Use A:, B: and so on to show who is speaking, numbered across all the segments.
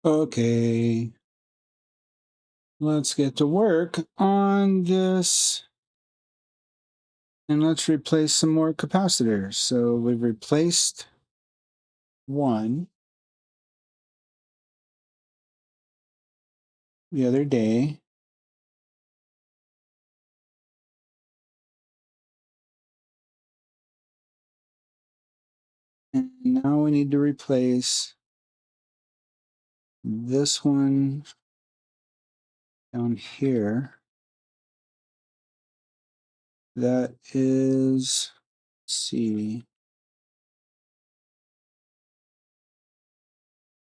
A: Okay, let's get to work on this and let's replace some more capacitors. So we've replaced one the other day. And now we need to replace this one down here. That is, let's see,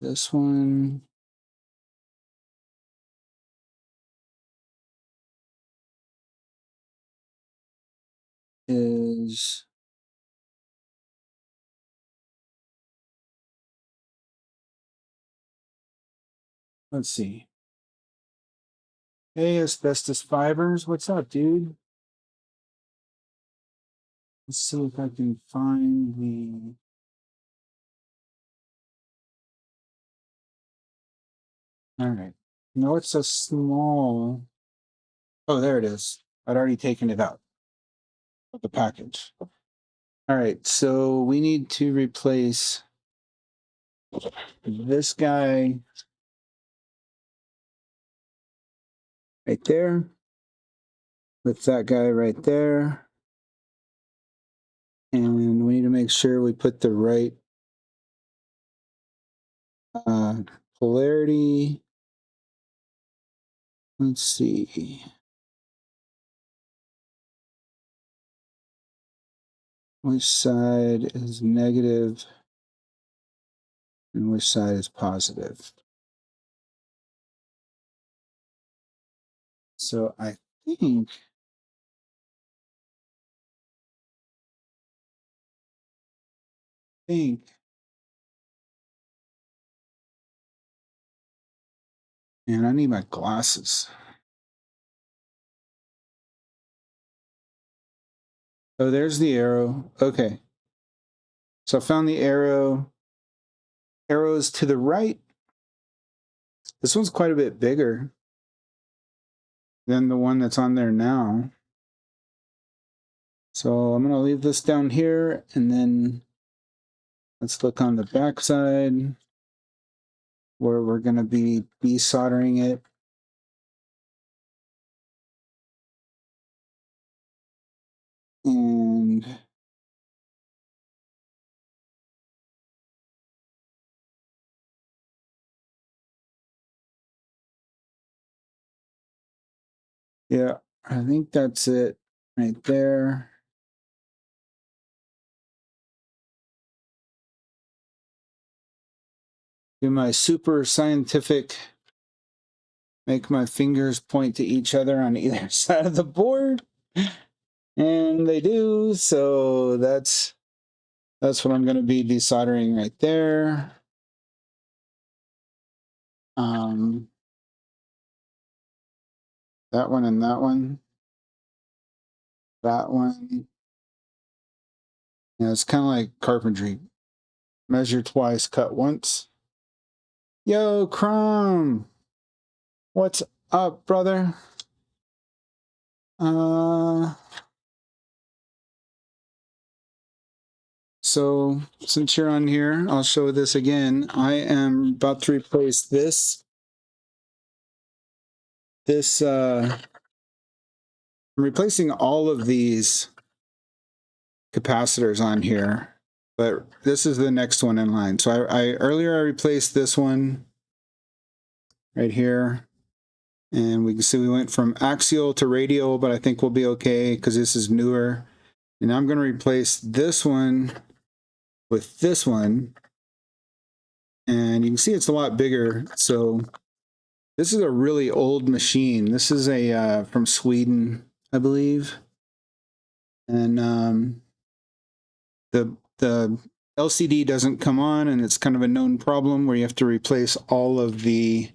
A: this one is, let's see. Hey, Asbestos Fibers, what's up, dude? Let's see if I can find the. All right. No, it's a small. Oh, there it is. I'd already taken it out of the package. All right. So we need to replace this guy right there with that guy right there. And we need to make sure we put the right polarity. Let's see. Which side is negative and which side is positive. So I think and I need my glasses. Oh, there's the arrow. Okay. So I found the arrow. Arrows to the right. This one's quite a bit bigger than the one that's on there now. So I'm going to leave this down here and then let's look on the back side where we're going to be desoldering it. And yeah, I think that's it right there. Do my super scientific, make my fingers point to each other on either side of the board. And they do, so that's what I'm going to be desoldering right there. That one and that one. That one. Yeah, it's kind of like carpentry. Measure twice, cut once. Yo, Crumb! What's up, brother? So since you're on here, I'll show this again. I am about to replace this. I'm replacing all of these capacitors on here, but this is the next one in line. So I earlier I replaced this one right here, and we can see we went from axial to radial, but I think we'll be okay because this is newer. And I'm going to replace this one with this one, and you can see it's a lot bigger. So this is a really old machine. This is a from Sweden, I believe, and the LCD doesn't come on, and it's kind of a known problem where you have to replace all of the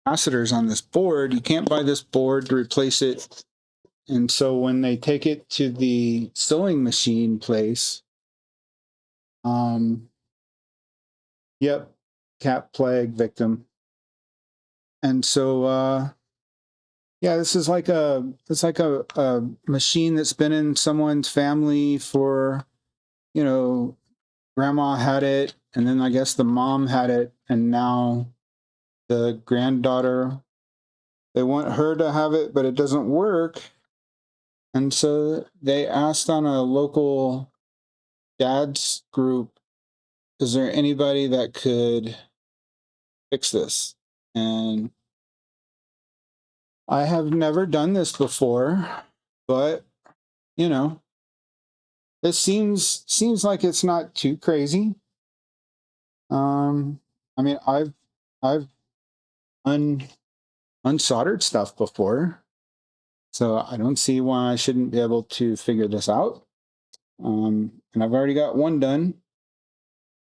A: capacitors on this board. You can't buy this board to replace it, and so when they take it to the sewing machine place, yep, cat plague victim. And so, yeah, this is like it's like a machine that's been in someone's family for, you know, grandma had it, and then I guess the mom had it, and now the granddaughter, they want her to have it, but it doesn't work. And so they asked on a local dad's group, is there anybody that could fix this? And I have never done this before, but you know, it seems like it's not too crazy. I mean, I've unsoldered stuff before, so I don't see why I shouldn't be able to figure this out. And I've already got one done.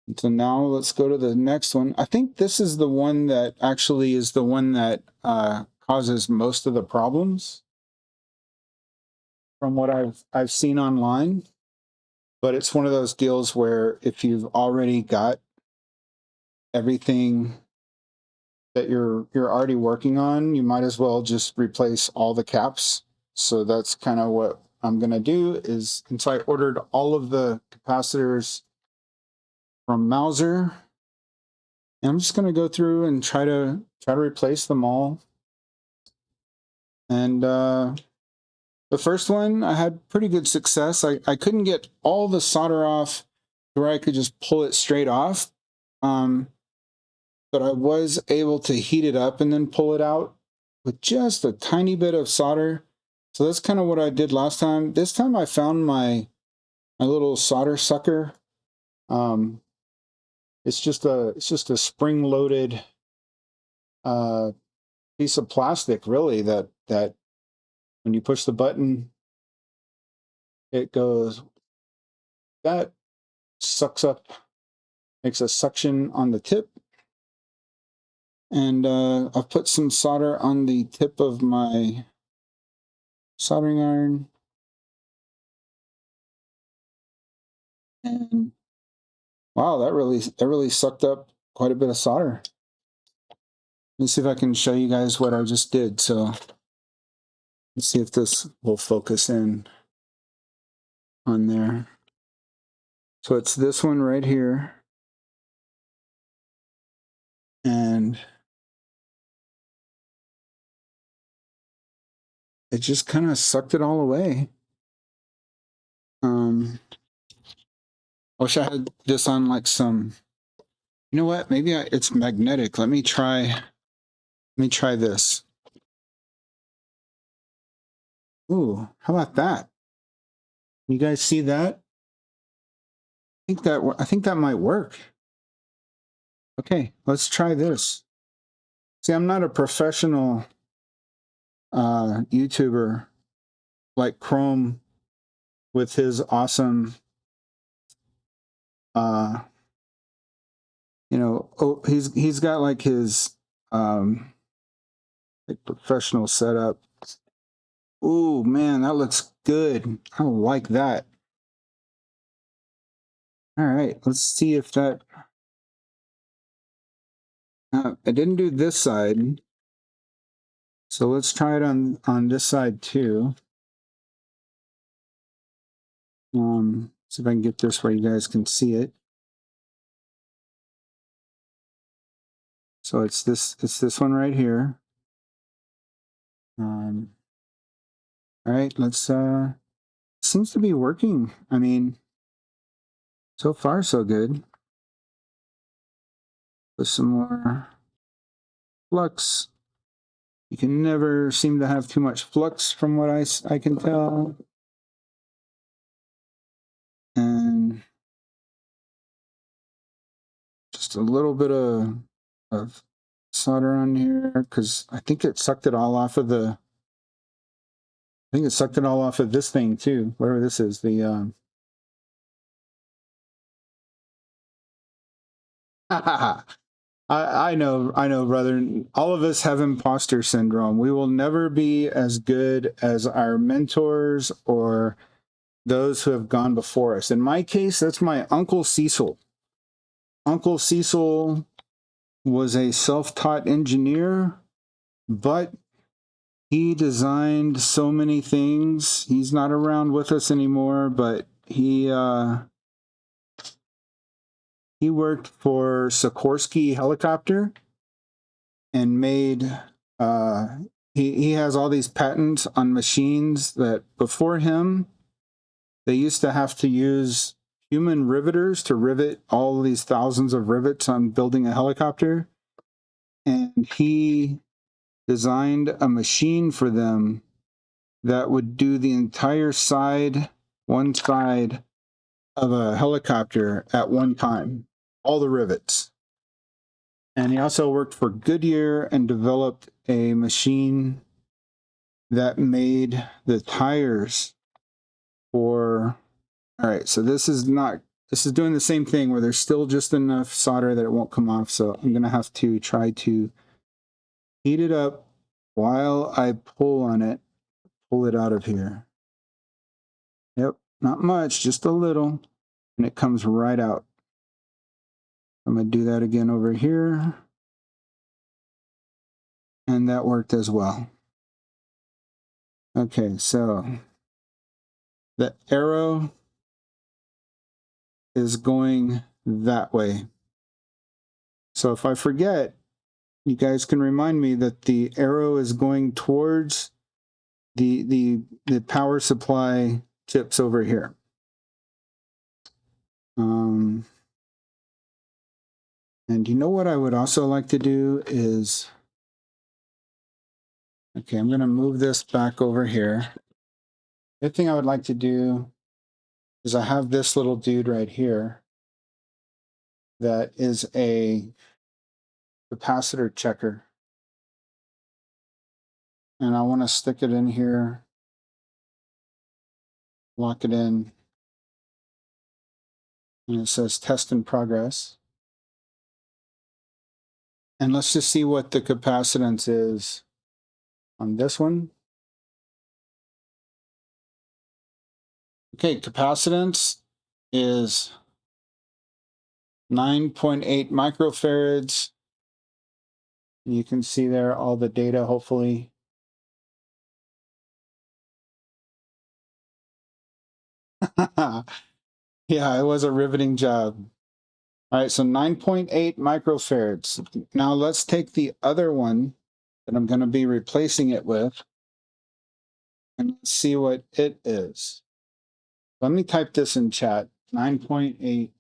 A: And so now let's go to the next one. I think this is the one that actually is the one that causes most of the problems from what I've seen online. But it's one of those deals where if you've already got everything that you're already working on, you might as well just replace all the caps. So that's kind of what I'm gonna do is, since I ordered all of the capacitors from Mouser, and I'm just gonna go through and try to replace them all. And the first one I had pretty good success. I couldn't get all the solder off to where I could just pull it straight off. But I was able to heat it up and then pull it out with just a tiny bit of solder. So that's kind of what I did last time. This time I found my little solder sucker. It's just a spring-loaded piece of plastic, really, that when you push the button, it goes, that sucks up, makes a suction on the tip. And I've put some solder on the tip of my soldering iron. And wow, that really sucked up quite a bit of solder. Let me see if I can show you guys what I just did. So let's see if this will focus in on there. So it's this one right here. And it just kind of sucked it all away. I wish I had this on like some, you know what? Maybe it's magnetic. Let me try this. Ooh, how about that? You guys see that? I think that might work. Okay, let's try this. See, I'm not a professional YouTuber like Chrome with his awesome, you know, oh, he's got like his like professional setup. Ooh, man, that looks good. I like that. All right, let's see if that. I didn't do this side, so let's try it on this side too. See if I can get this where you guys can see it. So it's this one right here. All right, let's seems to be working. I mean, so far so good. Put some more flux. You can never seem to have too much flux from what I can tell. And just a little bit of solder on here, because I think it sucked it all off of the, I think it sucked it all off of this thing too, whatever this is, the I know, brother. All of us have imposter syndrome. We will never be as good as our mentors or those who have gone before us. In my case, that's my Uncle Cecil. Uncle Cecil was a self-taught engineer. but he designed so many things. He's not around with us anymore, but he worked for Sikorsky Helicopter and made he has all these patents on machines that before him they used to have to use human riveters to rivet all these thousands of rivets on building a helicopter, and he designed a machine for them that would do the entire one side of a helicopter at one time, all the rivets. And he also worked for Goodyear and developed a machine that made the tires for, all right, so this is doing the same thing where there's still just enough solder that it won't come off. So I'm going to have to try to heat it up while I pull it out of here. Yep, not much, just a little, and it comes right out. I'm going to do that again over here. And that worked as well. Okay, so the arrow is going that way. So if I forget, you guys can remind me that the arrow is going towards the power supply chips over here. And you know what I would also like to do is, okay, I'm going to move this back over here. The thing I would like to do is I have this little dude right here that is a capacitor checker. And I want to stick it in here, lock it in, and it says test in progress. And let's just see what the capacitance is on this one. Okay, capacitance is 9.8 microfarads. You can see there all the data, hopefully. Yeah, it was a riveting job. All right, so 9.8 microfarads. Now let's take the other one that I'm going to be replacing it with and let's see what it is. Let me type this in chat, 9.8.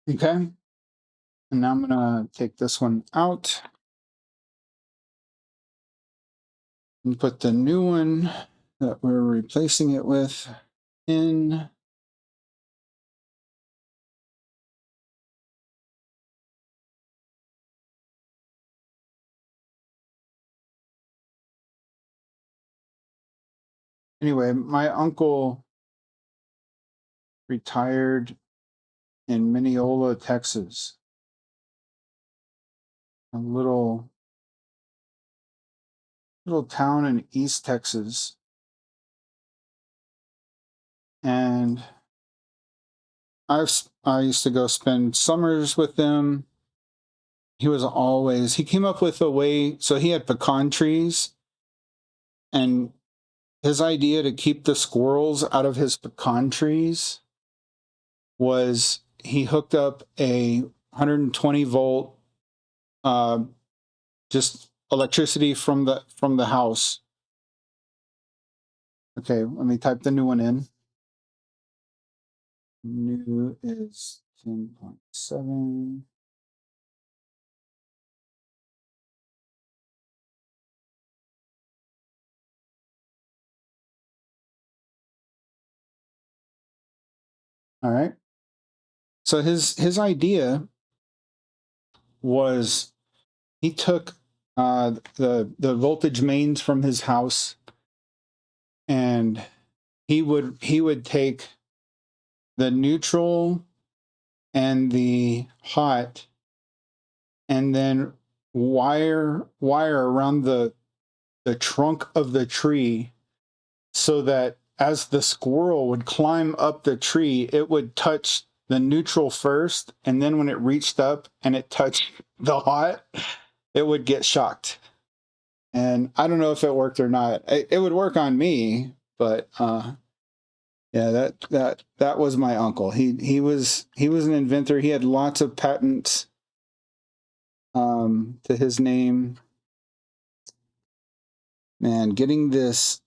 A: Okay, and now I'm going to take this one out and put the new one that we're replacing it with in. Anyway, my uncle retired in Mineola, Texas, a little town in East Texas. And I used to go spend summers with them. He came up with a way, so he had pecan trees, and his idea to keep the squirrels out of his pecan trees was he hooked up a 120 volt just electricity from the house. Okay, let me type the new one in. New is 10.7. All right. So his idea was he took the voltage mains from his house, and he would take the neutral and the hot, and then wire around the trunk of the tree, so that as the squirrel would climb up the tree, it would touch the neutral first, and then when it reached up and it touched the hot, it would get shocked. And I don't know if it worked or not. It would work on me, but yeah, that was my uncle. He was an inventor. He had lots of patents to his name. Man, getting this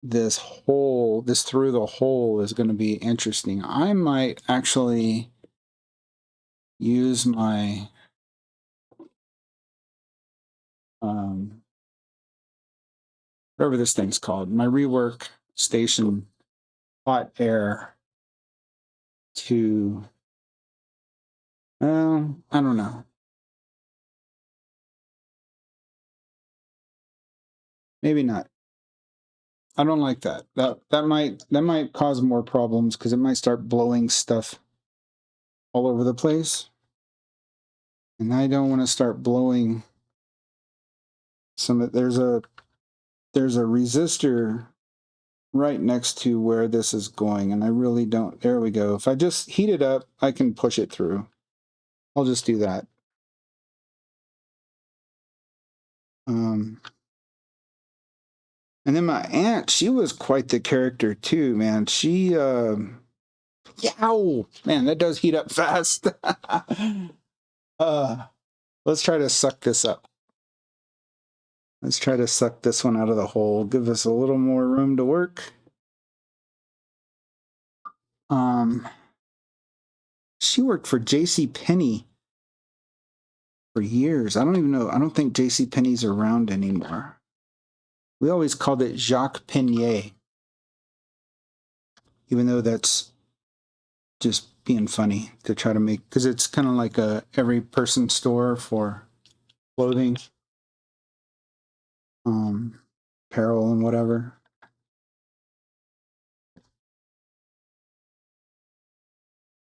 A: through the hole is going to be interesting. I might actually use my whatever this thing's called, my rework station hot air to I don't know. Maybe not. I don't like that. That might cause more problems because it might start blowing stuff all over the place. And I don't want to start blowing there's a resistor right next to where this is going, and I really don't. There we go. If I just heat it up, I can push it through. I'll just do that. And then my aunt, she was quite the character too, man. She yow, man, that does heat up fast. Let's try to suck this up. Let's try to suck this one out of the hole. Give us a little more room to work. She worked for J.C. Penney for years. I don't even know. I don't think J.C. Penney's around anymore. We always called it Jacques Penier, even though that's just being funny to try to make, because it's kind of like a every person store for clothing, apparel and whatever.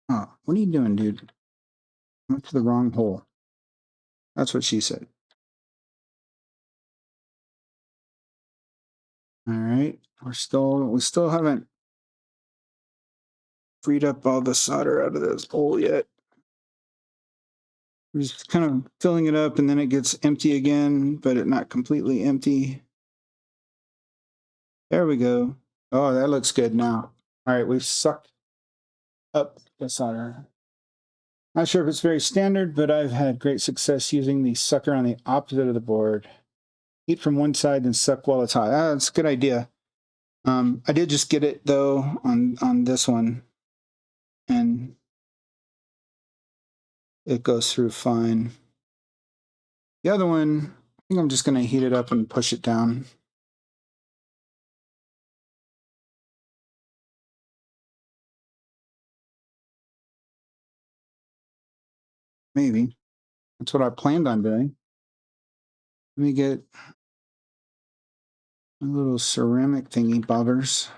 A: Oh, what are you doing, dude? I went to the wrong hole. That's what she said. All right, we still haven't freed up all the solder out of this hole yet. We're just kind of filling it up, and then it gets empty again, but it not completely empty. There we go. Oh, that looks good now. All right, we've sucked up the solder. Not sure if it's very standard, but I've had great success using the sucker on the opposite of the board. Heat from one side and suck while it's hot. That's a good idea. I did just get it though on this one, and it goes through fine. The other one, I think I'm just going to heat it up and push it down. Maybe. That's what I planned on doing. Let me get a little ceramic thingy bobbers.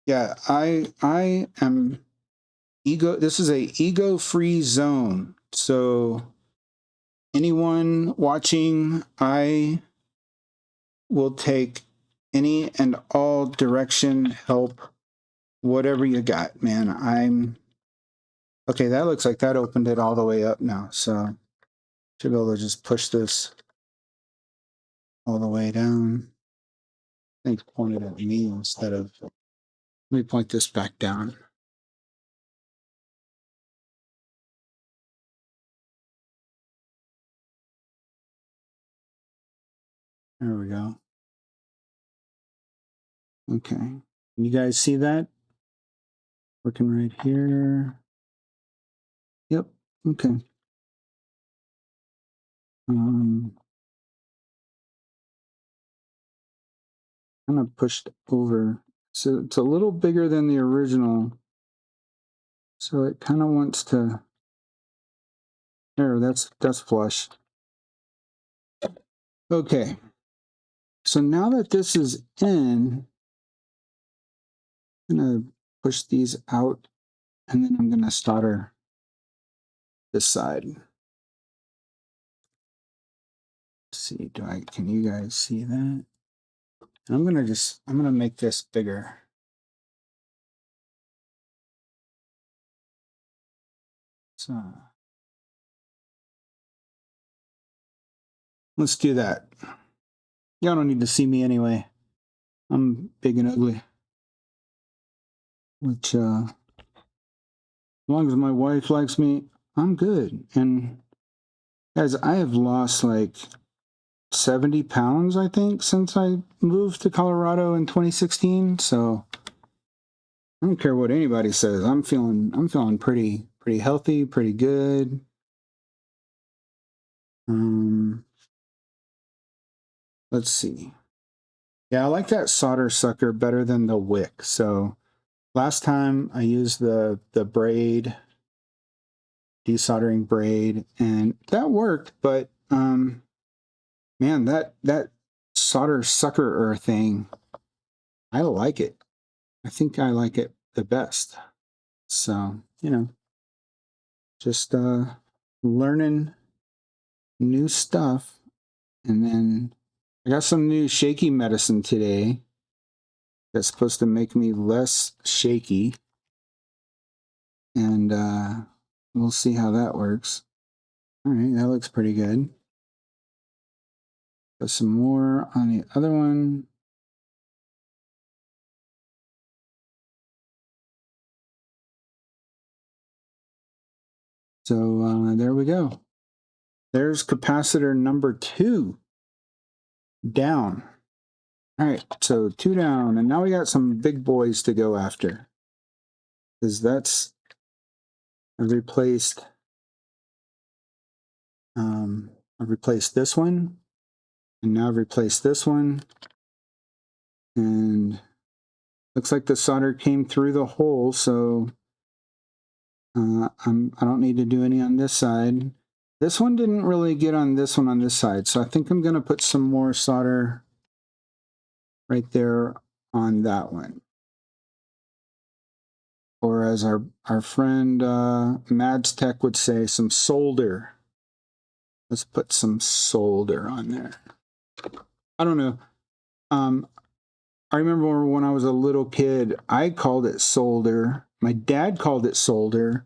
A: Yeah, I am this is a ego-free zone. So anyone watching, I will take any and all direction, help, whatever you got, man. Okay, that looks like that opened it all the way up now. So should be able to just push this all the way down. I think pointed at me instead of, let me point this back down. There we go. Okay. You guys see that? Working right here. Yep. Okay. Kind of pushed over. So it's a little bigger than the original. So it kind of wants to, there, that's flush. Okay. So now that this is in, I'm gonna push these out, and then I'm gonna solder this side. Let's see, can you guys see that? And I'm gonna make this bigger. So let's do that. Y'all don't need to see me anyway. I'm big and ugly. Which, as long as my wife likes me, I'm good. And guys, I have lost like 70 pounds, I think, since I moved to Colorado in 2016. So I don't care what anybody says. I'm feeling pretty healthy, pretty good. Let's see. Yeah, I like that solder sucker better than the wick. So last time I used the braid, desoldering braid, and that worked, but man, that solder sucker thing, I like it. I think I like it the best. So, you know, just learning new stuff. And then I got some new shaky medicine today that's supposed to make me less shaky. And we'll see how that works. All right, that looks pretty good. Put some more on the other one. So there we go. There's capacitor number 2 down. All right, so 2 down, and now we got some big boys to go after. Because I've replaced this one, and now I've replaced this one, and looks like the solder came through the hole, so I don't need to do any on this side. This one didn't really get on this one on this side, so I think I'm going to put some more solder right there on that one. Or as our friend Mads Tech would say, some solder. Let's put some solder on there. I don't know. I remember when I was a little kid, I called it solder. My dad called it solder.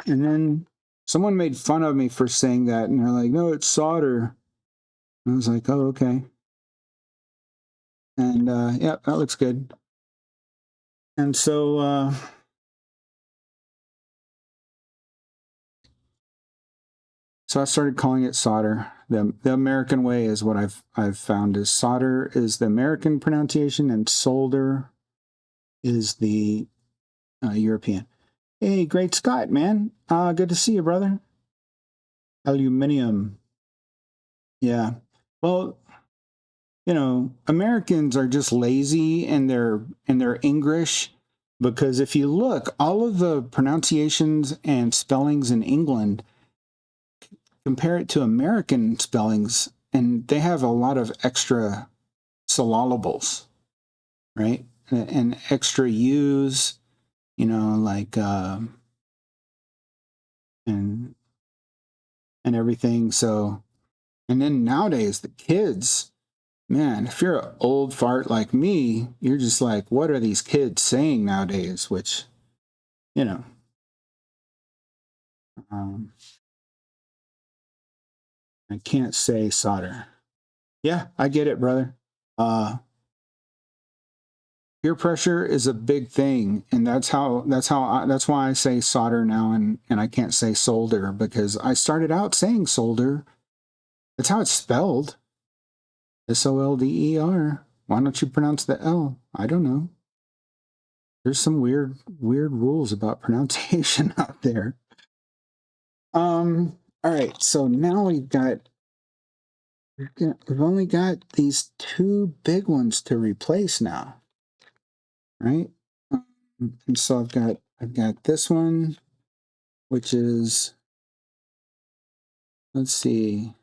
A: And then someone made fun of me for saying that. And they're like, no, it's solder. And I was like, oh, okay. And yeah, that looks good. And so I started calling it solder. The American way is what I've found is solder is the American pronunciation and solder is the European. Hey, Great Scott, man. Good to see you, brother. Aluminium. Yeah. Well, you know, Americans are just lazy in their English, because if you look, all of the pronunciations and spellings in England, compare it to American spellings, and they have a lot of extra syllables, right? And extra U's, you know, like and everything. So, and then nowadays the kids, man, if you're an old fart like me, you're just like, what are these kids saying nowadays? Which, you know, I can't say solder. Yeah, I get it, brother. Peer pressure is a big thing, and that's why I say solder now, and I can't say solder, because I started out saying solder. That's how it's spelled. SOLDER. Why don't you pronounce the L? I don't know. There's some weird rules about pronunciation out there. All right, so now we've only got these 2 big ones to replace now, right? And so I've got this one, which is, let's see,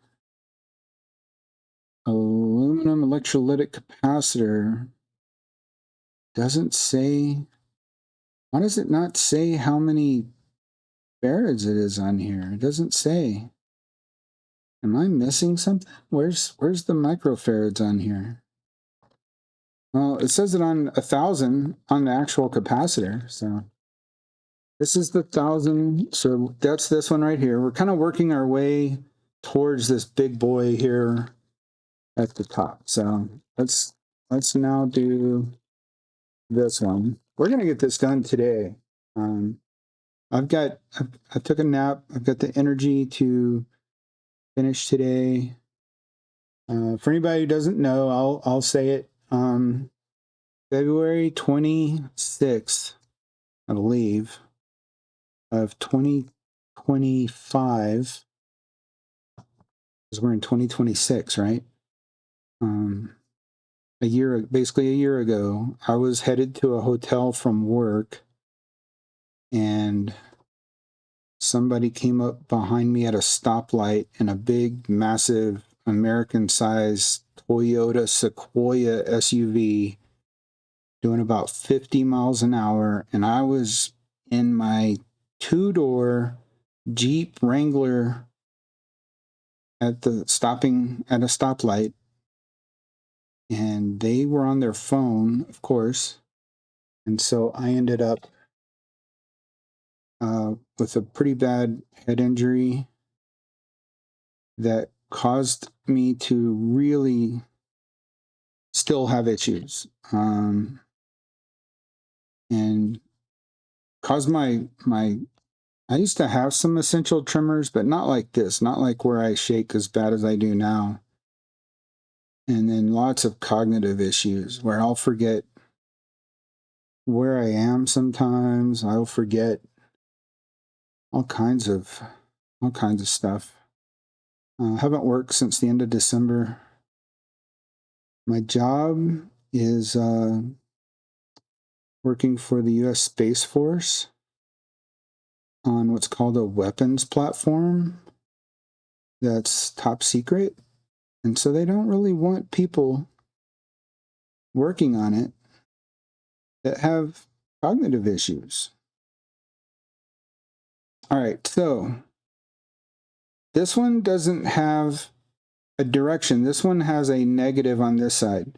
A: aluminum electrolytic capacitor. Doesn't say Why does it not say how many farads it is on here? It doesn't say. Am I missing something? Where's the microfarads on here? Well, it says it on 1,000 on the actual capacitor. So this is the 1,000. So that's this one right here. We're kind of working our way towards this big boy here at the top. So let's now do this one. We're gonna get this done today. I took a nap. I've got the energy to finish today. For anybody who doesn't know, I'll say it. February 26th, I believe, of 2025, because we're in 2026, right? Basically a year ago, I was headed to a hotel from work, and somebody came up behind me at a stoplight in a big, massive American-sized Toyota Sequoia SUV doing about 50 miles an hour, and I was in my two-door Jeep Wrangler stopping at a stoplight, and they were on their phone, of course, and so I ended up with a pretty bad head injury that caused me to really still have issues, and caused my I used to have some essential tremors, but not like this, not like where I shake as bad as I do now. And then lots of cognitive issues where I'll forget where I am sometimes. I'll forget all kinds of stuff. Haven't worked since the end of December. My job is working for the U.S. Space Force on what's called a weapons platform that's top secret. And so they don't really want people working on it that have cognitive issues. All right, so this one doesn't have a direction. This one has a negative on this side.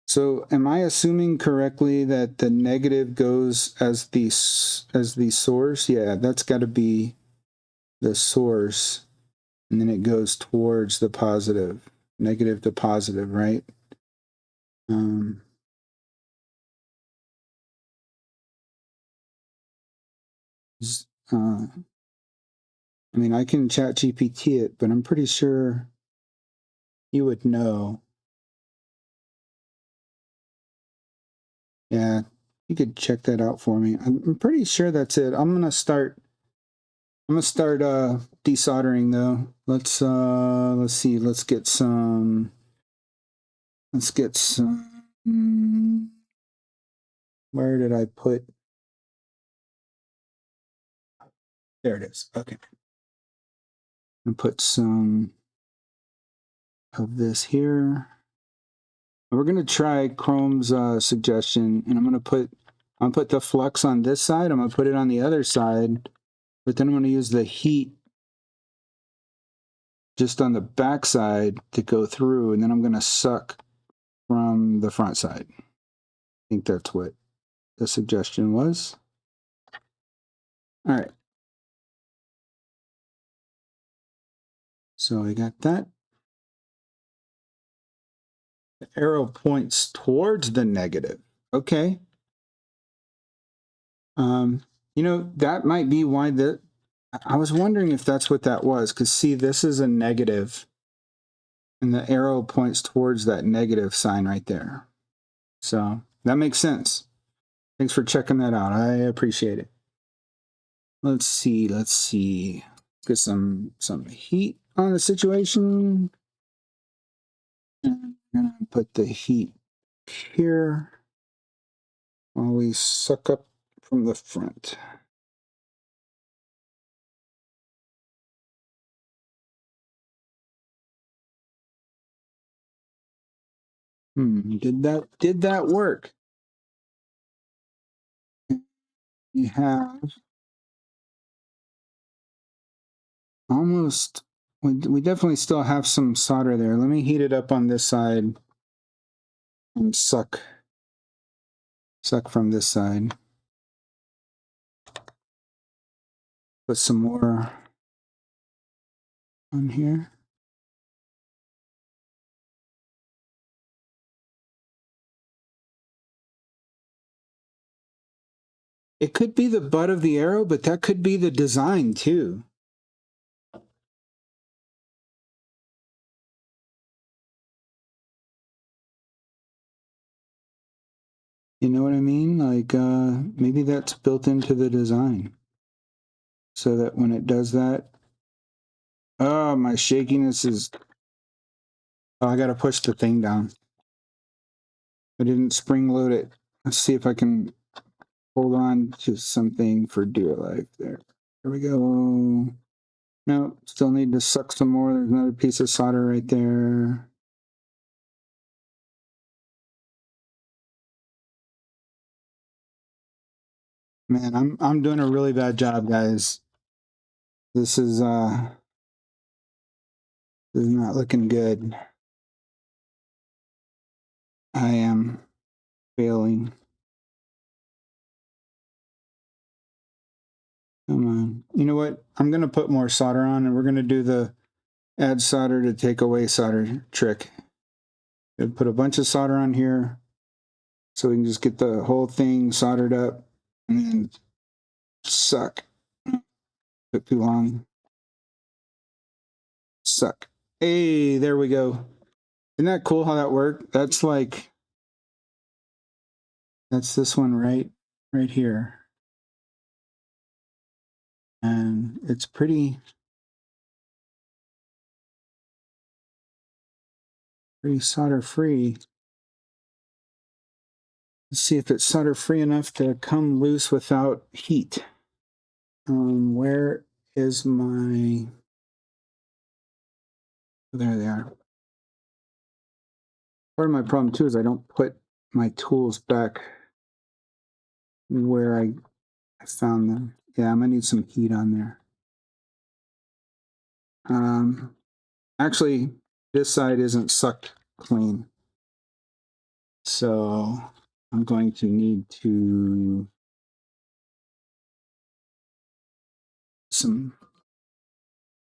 A: So am I assuming correctly that the negative goes as the source? Yeah, that's got to be the source. And then it goes towards the positive, negative to positive, right? I mean, I can chat GPT it, but I'm pretty sure you would know. Yeah, you could check that out for me. I'm pretty sure that's it. I'm gonna start desoldering though. Let's see. Let's get some where did I put? There it is. Okay. I'm gonna put some of this here. We're gonna try Chrome's suggestion, and I'm gonna put the flux on this side. I'm gonna put it on the other side, but then I'm gonna use the heat just on the back side to go through, and then I'm gonna suck from the front side. I think that's what the suggestion was. All right. So we got that. The arrow points towards the negative. Okay. You know, that might be why I was wondering if that's what that was, because see, this is a negative, and the arrow points towards that negative sign right there. So that makes sense. Thanks for checking that out. I appreciate it. Let's see. Get some heat on the situation. I'm gonna put the heat here while we suck up from the front. Did that work? you have almost, we definitely still have some solder there. Let me heat it up on this side and suck from this side. Put some more on here. It could be the butt of the arrow, but that could be the design too. You know what I mean? Like, maybe that's built into the design. So that when it does that, oh, my shakiness is, oh, I got to push the thing down. I didn't spring load it. Let's see if I can hold on to something for dear life there. There we go. No, still need to suck some more. There's another piece of solder right there. Man, I'm doing a really bad job, guys. This is not looking good. I am failing. Come on. You know what? I'm going to put more solder on, and we're going to do the add solder to take away solder trick. Put a bunch of solder on here so we can just get the whole thing soldered up and then suck. Took too long. Suck. Hey, there we go. Isn't that cool how that worked? That's like, that's this one right here. And it's pretty solder free. Let's see if it's solder free enough to come loose without heat. Where is my, there they are. Part of my problem too is I don't put my tools back where I found them. Yeah, I'm gonna need some heat on there. Actually, this side isn't sucked clean. So I'm going to need to some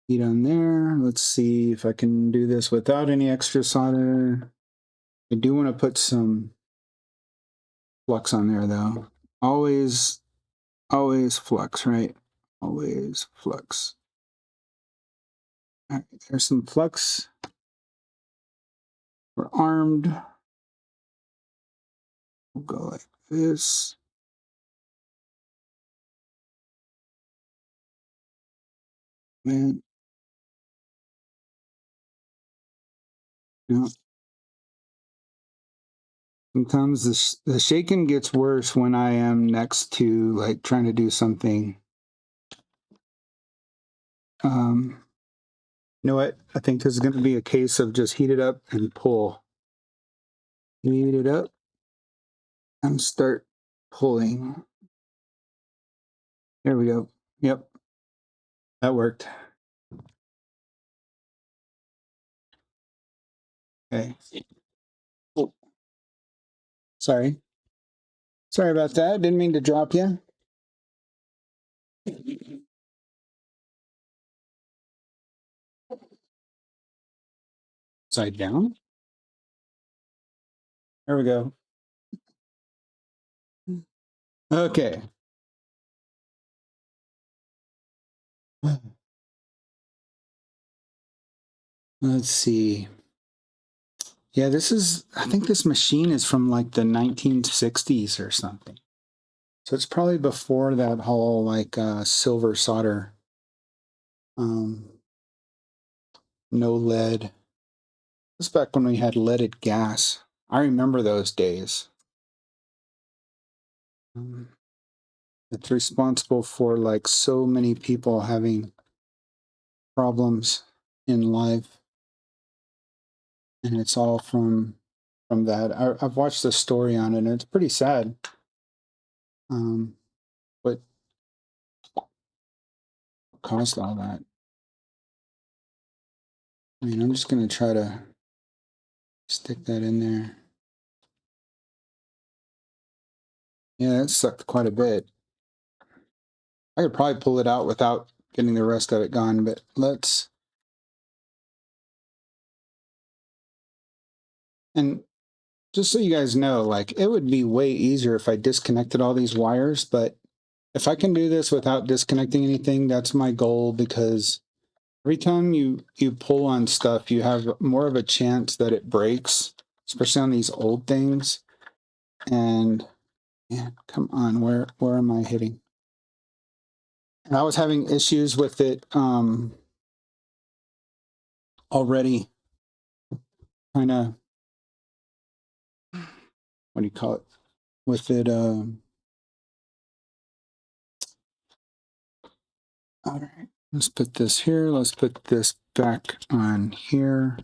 A: heat on there. Let's see if I can do this without any extra solder. I do want to put some flux on there though. Always flux, right? Always flux. All right, there's some flux. We're armed. We'll go like this. Man. No. Sometimes the shaking gets worse when I am next to like trying to do something. You know what? I think this is going to be a case of just heat it up and pull. Heat it up and start pulling. There we go. Yep. That worked. Okay. Oh. Sorry. Sorry about that. Didn't mean to drop you. Side down. There we go. Okay. Let's see. Yeah, I think this machine is from like the 1960s or something. So it's probably before that whole like silver solder, no lead. This is back when we had leaded gas. I remember those days. It's responsible for like so many people having problems in life, and it's all from I've watched the story on it, and it's pretty sad. what caused all that. I mean, I'm just going to try to stick that in there. Yeah, that sucked quite a bit. I could probably pull it out without getting the rest of it gone, but let's... And just so you guys know, like, it would be way easier if I disconnected all these wires, but if I can do this without disconnecting anything, that's my goal, because every time you pull on stuff, you have more of a chance that it breaks, especially on these old things. And yeah, come on, where am I hitting? And I was having issues with it already. Kind of, what do you call it? With it, all right, let's put this here. Let's put this back on here.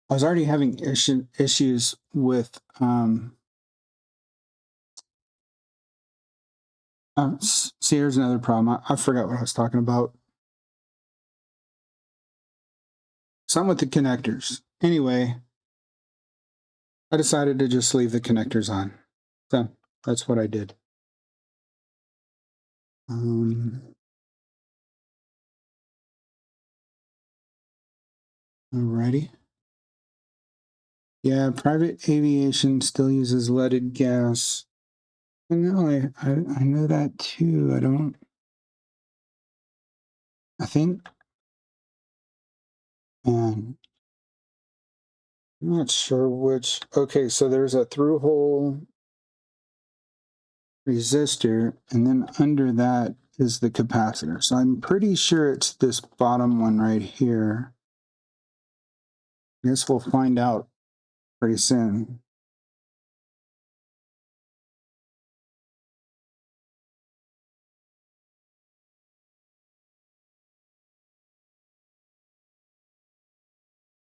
A: I was already having issues with, see, here's another problem. I forgot what I was talking about. Something with the connectors. Anyway, I decided to just leave the connectors on. So that's what I did. Alrighty. Yeah, private aviation still uses leaded gas. I know, I know that too. I think, I'm not sure which. Okay, so there's a through hole resistor, and then under that is the capacitor. So I'm pretty sure it's this bottom one right here. I guess we'll find out pretty soon.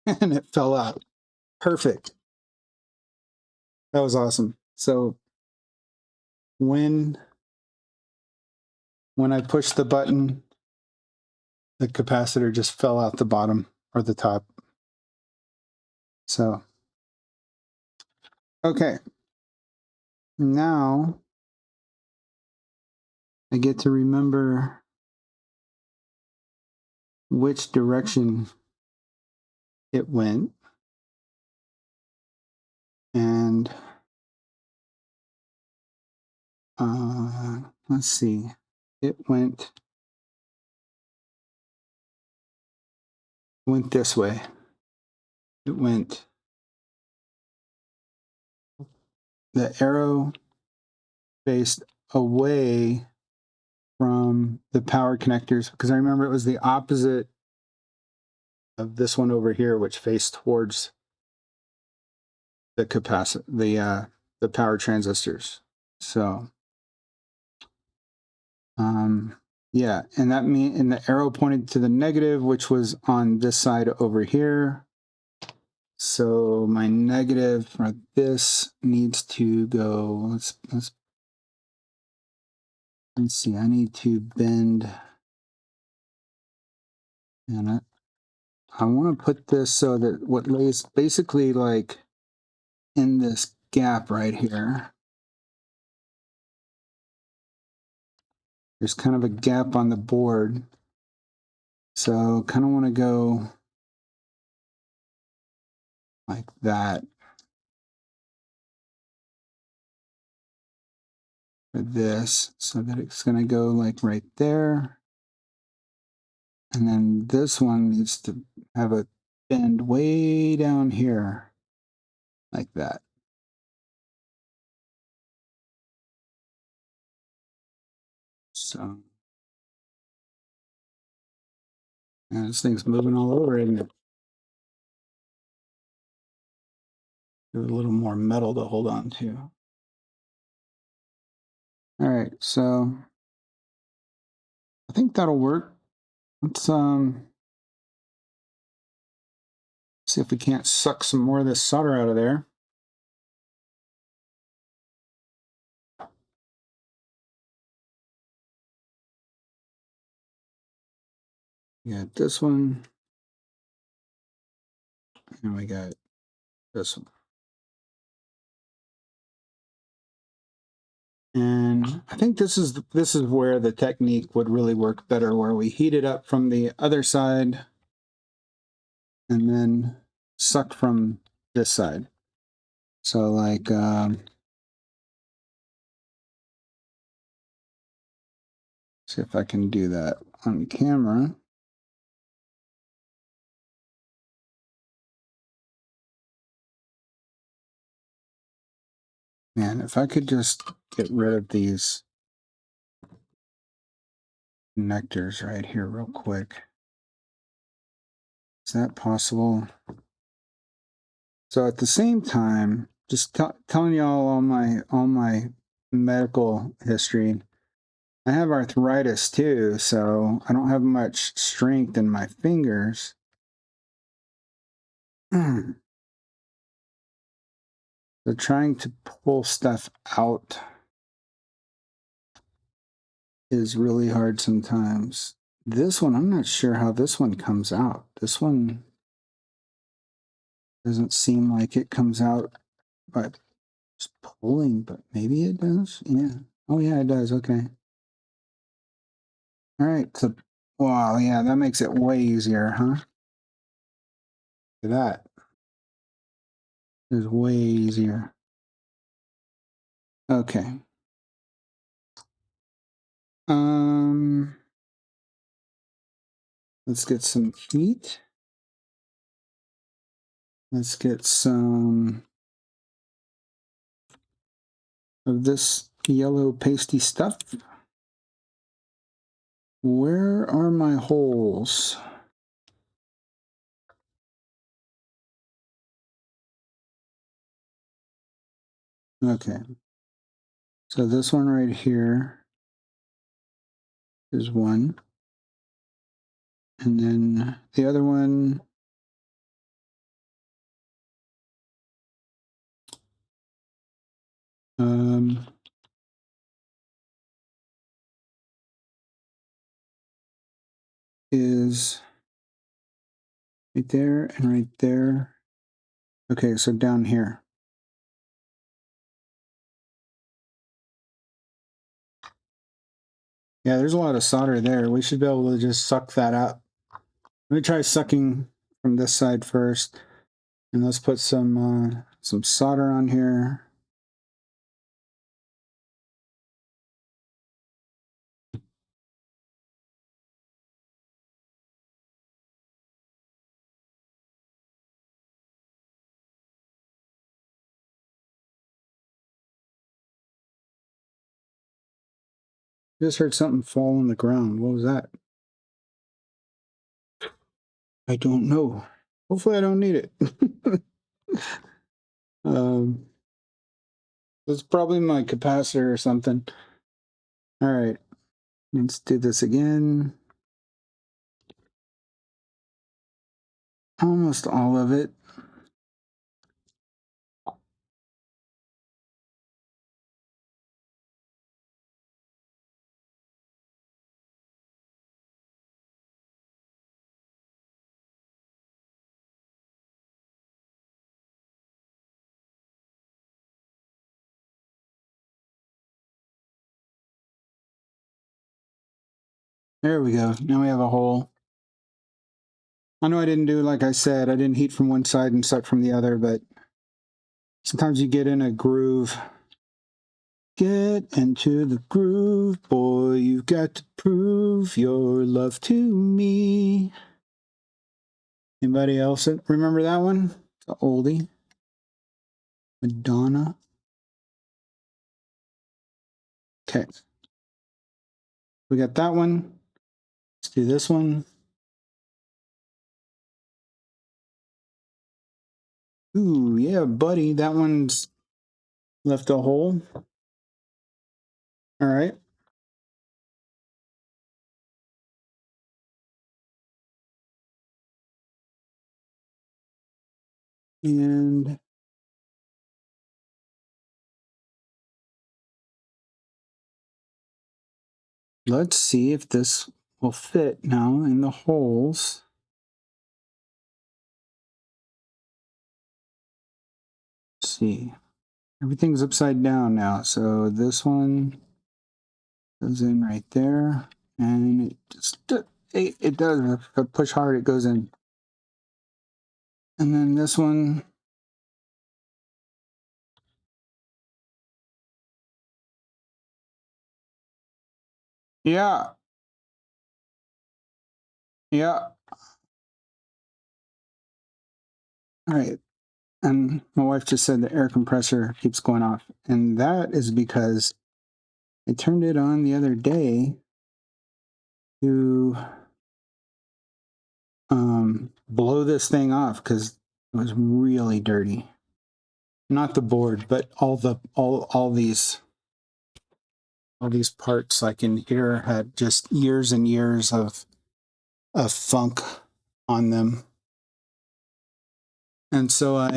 A: And it fell out. Perfect. That was awesome. So when I pushed the button, the capacitor just fell out the bottom or the top. So, okay. Now I get to remember which direction it went. And let's see, it went this way. It went, the arrow faced away from the power connectors, because I remember it was the opposite of this one over here, which faced towards the capacitor, the power transistors. So, yeah, and the arrow pointed to the negative, which was on this side over here. So my negative for this needs to go, let's see, I need to bend, and I want to put this so that what lays basically like in this gap right here, there's kind of a gap on the board. So kind of want to go like that for this, so that it's going to go like right there. And then this one needs to have a bend way down here like that. So, and this thing's moving all over, isn't it? Give it a little more metal to hold on to. All right, so I think that'll work. Let's see if we can't suck some more of this solder out of there. We got this one. And we got this one. And I think this is where the technique would really work better, where we heat it up from the other side and then suck from this side. So like, see if I can do that on camera. Man, if I could just get rid of these connectors right here real quick. Is that possible? So at the same time, just telling y'all all my medical history. I have arthritis too, so I don't have much strength in my fingers. So trying to pull stuff out is really hard sometimes. This one, I'm not sure how this one comes out. This one doesn't seem like it comes out by just pulling, but maybe it does. Yeah. Oh yeah, it does. Okay. All right. So, wow. Yeah, that makes it way easier, huh? Look at that. It's way easier. Okay. Let's get some heat. Let's get some of this yellow pasty stuff. Where are my holes? Okay. So this one right here is one. And then the other one is right there and right there. Okay, so down here. Yeah, there's a lot of solder there. We should be able to just suck that up. Let me try sucking from this side first. And let's put some solder on here. Just heard something fall on the ground. What was that? I don't know. Hopefully I don't need it. It's probably my capacitor or something. All right, let's do this again. Almost all of it. There we go. Now we have a hole. I know I didn't do like I said. I didn't heat from one side and suck from the other, but sometimes you get in a groove. Get into the groove, boy. You've got to prove your love to me. Anybody else remember that one? It's an oldie. Madonna. Okay. We got that one. Let's do this one. Ooh, yeah, buddy. That one's left a hole. All right. And let's see if this will fit now in the holes. Let's see. Everything's upside down now. So this one goes in right there. And it just, it does. If I push hard, it goes in. And then this one. Yeah. Yeah. All right. And my wife just said the air compressor keeps going off. And that is because I turned it on the other day to blow this thing off because it was really dirty. Not the board, but all these parts like in here had just years and years of funk on them. And so I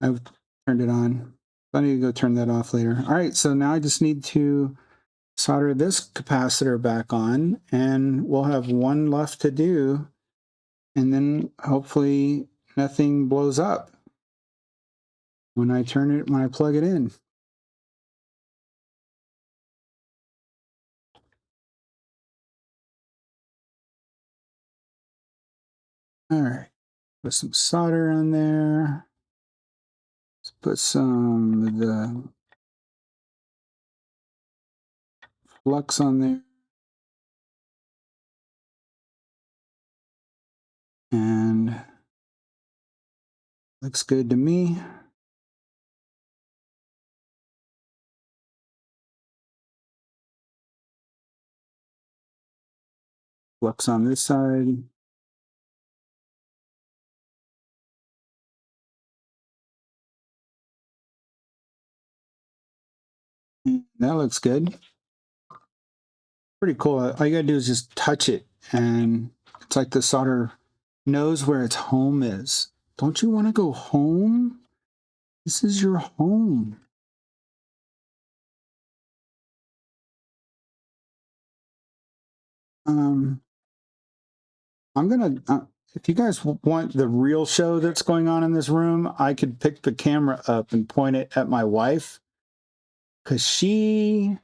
A: turned it on. I need to go turn that off later. All right, so now I just need to solder this capacitor back on, and we'll have one left to do, and then hopefully nothing blows up when I plug it in. All right, put some solder on there. Let's put some of the flux on there. And looks good to me. Flux on this side. That looks good. Pretty cool. All you gotta do is just touch it, and it's like the solder knows where its home is. Don't you want to go home? This is your home. I'm gonna, if you guys want the real show that's going on in this room, I could pick the camera up and point it at my wife, because she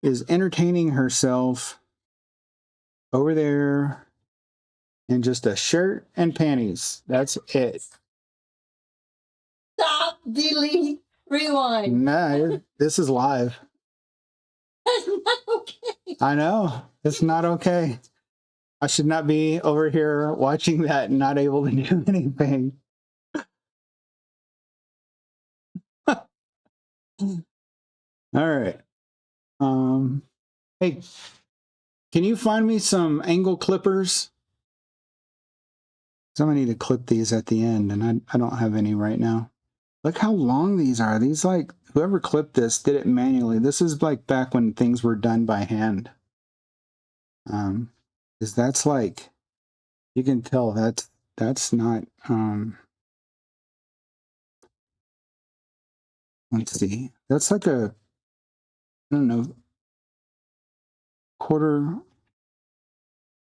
A: is entertaining herself over there in just a shirt and panties. That's it.
B: Stop, delete, rewind.
A: No, this is live.
B: That's not okay.
A: I know. It's not okay. I should not be over here watching that and not able to do anything. All right. Hey, can you find me some angle clippers? So I'm gonna need to clip these at the end, and I don't have any right now. Look how long these are. These, like, whoever clipped this did it manually. This is like back when things were done by hand. Because that's like, you can tell that's not, let's see. That's like a, I don't know, quarter,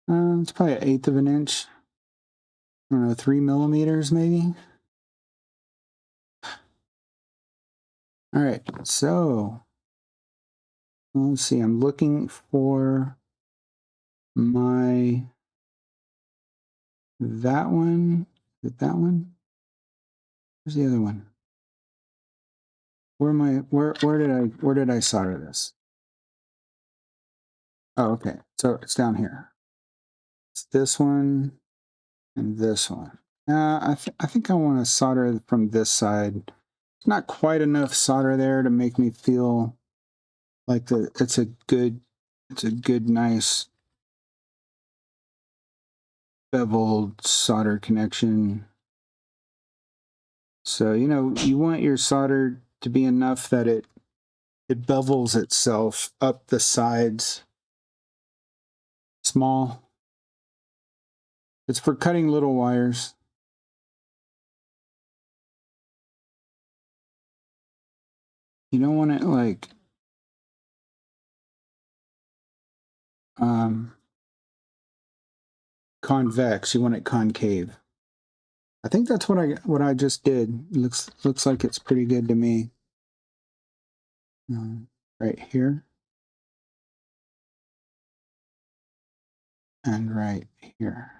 A: it's probably an eighth of an inch. I don't know, 3 millimeters maybe. All right, so let's see. I'm looking for my, that one. Is it that one? Where's the other one? Where am I? Where did I solder this? Oh, okay. So it's down here. It's this one and this one. I think I want to solder from this side. It's not quite enough solder there to make me feel like it's a good nice beveled solder connection. So, you know, you want your solder to be enough that it bevels itself up the sides. Small. It's for cutting little wires. You don't want it like convex. You want it concave. I think that's what I just did. Looks like it's pretty good to me. Right here and right here.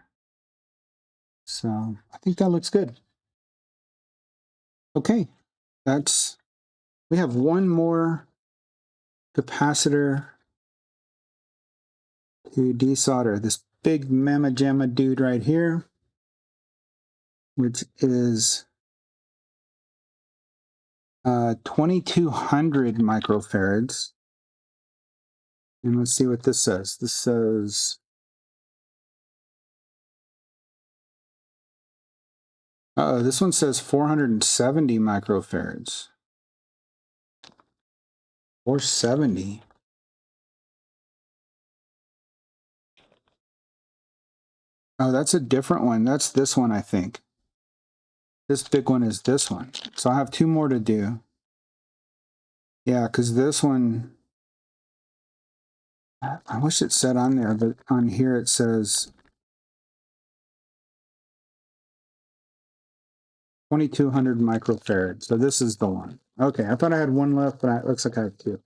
A: So I think that looks good. Okay, we have one more capacitor to desolder. This big mamma jamma dude right here, which is 2200 microfarads. And let's see what this says. This says, this one says 470 microfarads. 470. Oh, that's a different one. That's this one, I think. This big one is this one. So I have two more to do. Yeah, because this one, I wish it said on there, but on here it says 2200 microfarads. So this is the one. Okay, I thought I had one left, but it looks like I have two.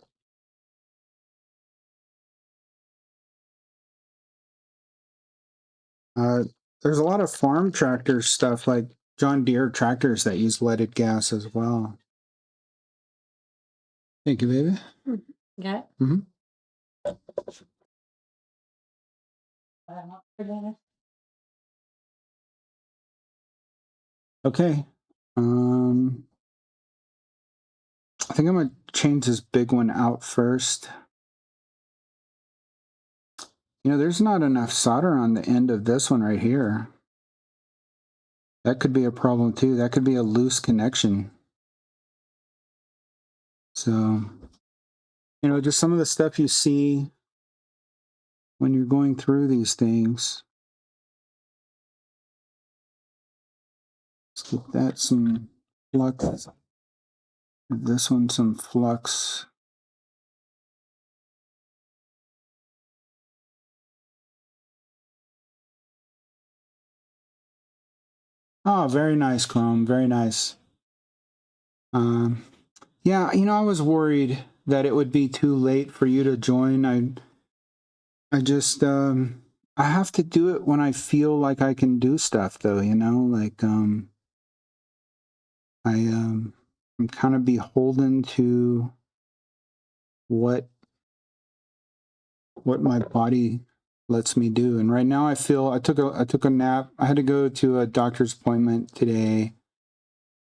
A: There's a lot of farm tractor stuff, like John Deere tractors that use leaded gas as well. Thank you, baby.
B: Got it?
A: Mm-hmm. Okay. I think I'm gonna change this big one out first. You know, there's not enough solder on the end of this one right here. That could be a problem too. That could be a loose connection. So, you know, just some of the stuff you see when you're going through these things. Let's give that some flux. Give this one some flux. Oh, very nice, Chrome. Very nice. Yeah, you know, I was worried that it would be too late for you to join. I just, I have to do it when I feel like I can do stuff, though. You know, like, I'm kind of beholden to what my body lets me do. And right now, I feel I took a nap. I had to go to a doctor's appointment today.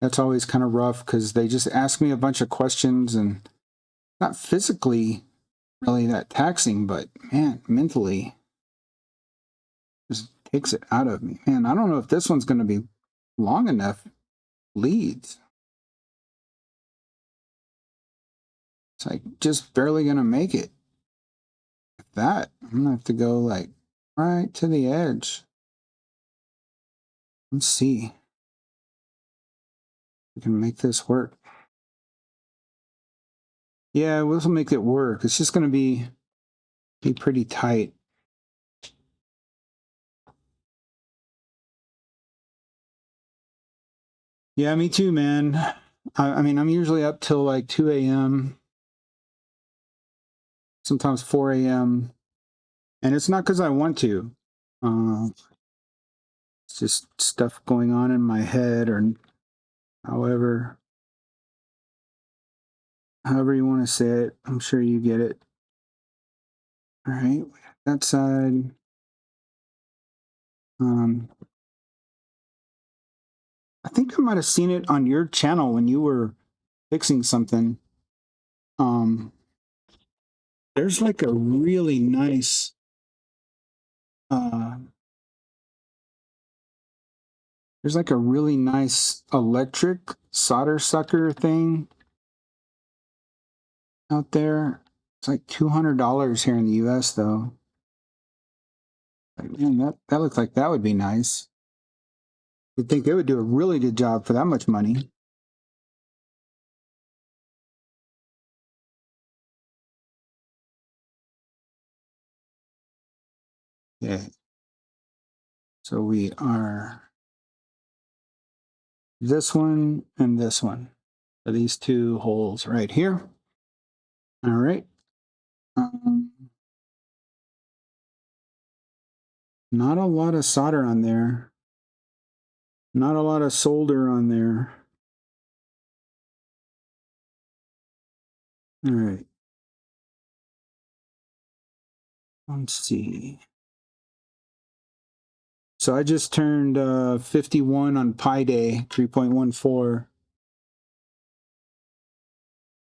A: That's always kind of rough because they just ask me a bunch of questions, and not physically really that taxing, but man, mentally just takes it out of me. Man, I don't know if this one's going to be long enough leads. It's like just barely going to make it. With that, I'm going to have to go like right to the edge. Let's see if we can make this work. Yeah, this will make it work. It's just going to be pretty tight. Yeah, me too, man. I mean, I'm usually up till like 2 a.m., sometimes 4 a.m., and it's not because I want to. It's just stuff going on in my head, or however you want to say it. I'm sure you get it. All right, that side. I think I might have seen it on your channel when you were fixing something. There's like a really nice electric solder sucker thing out there. It's like $200 here in the US though. Like, man, that looks like that would be nice. You'd think they would do a really good job for that much money. Okay. So we are this one and this one. So these two holes right here. All right. Not a lot of solder on there. Not a lot of solder on there. All right. Let's see. So I just turned 51 on Pi Day, 3.14.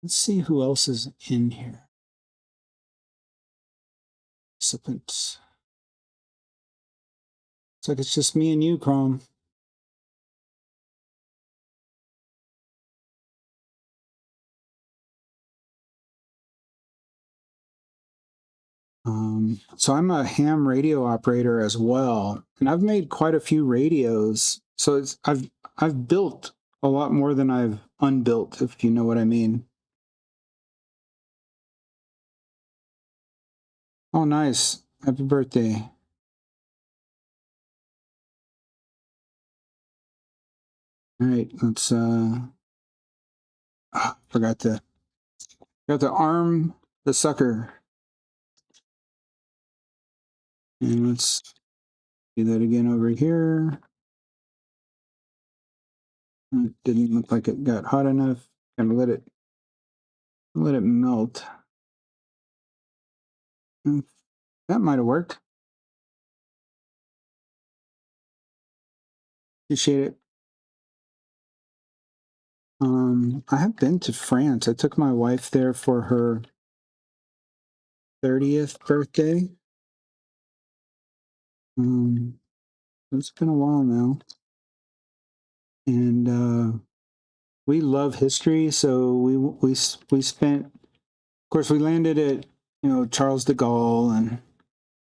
A: Let's see who else is in here. Participants. Looks like it's just me and you, Chrome. So I'm a ham radio operator as well, and I've made quite a few radios. So I've built a lot more than I've unbuilt, if you know what I mean. Oh, nice! Happy birthday! All right, let's forgot to arm the sucker, and let's do that again over here. It didn't look like it got hot enough. Gonna let it melt. That might have worked. Appreciate it. I have been to France. I took my wife there for her 30th birthday. It's been a while now. And we love history, so we spent, of course, we landed at, Charles de Gaulle and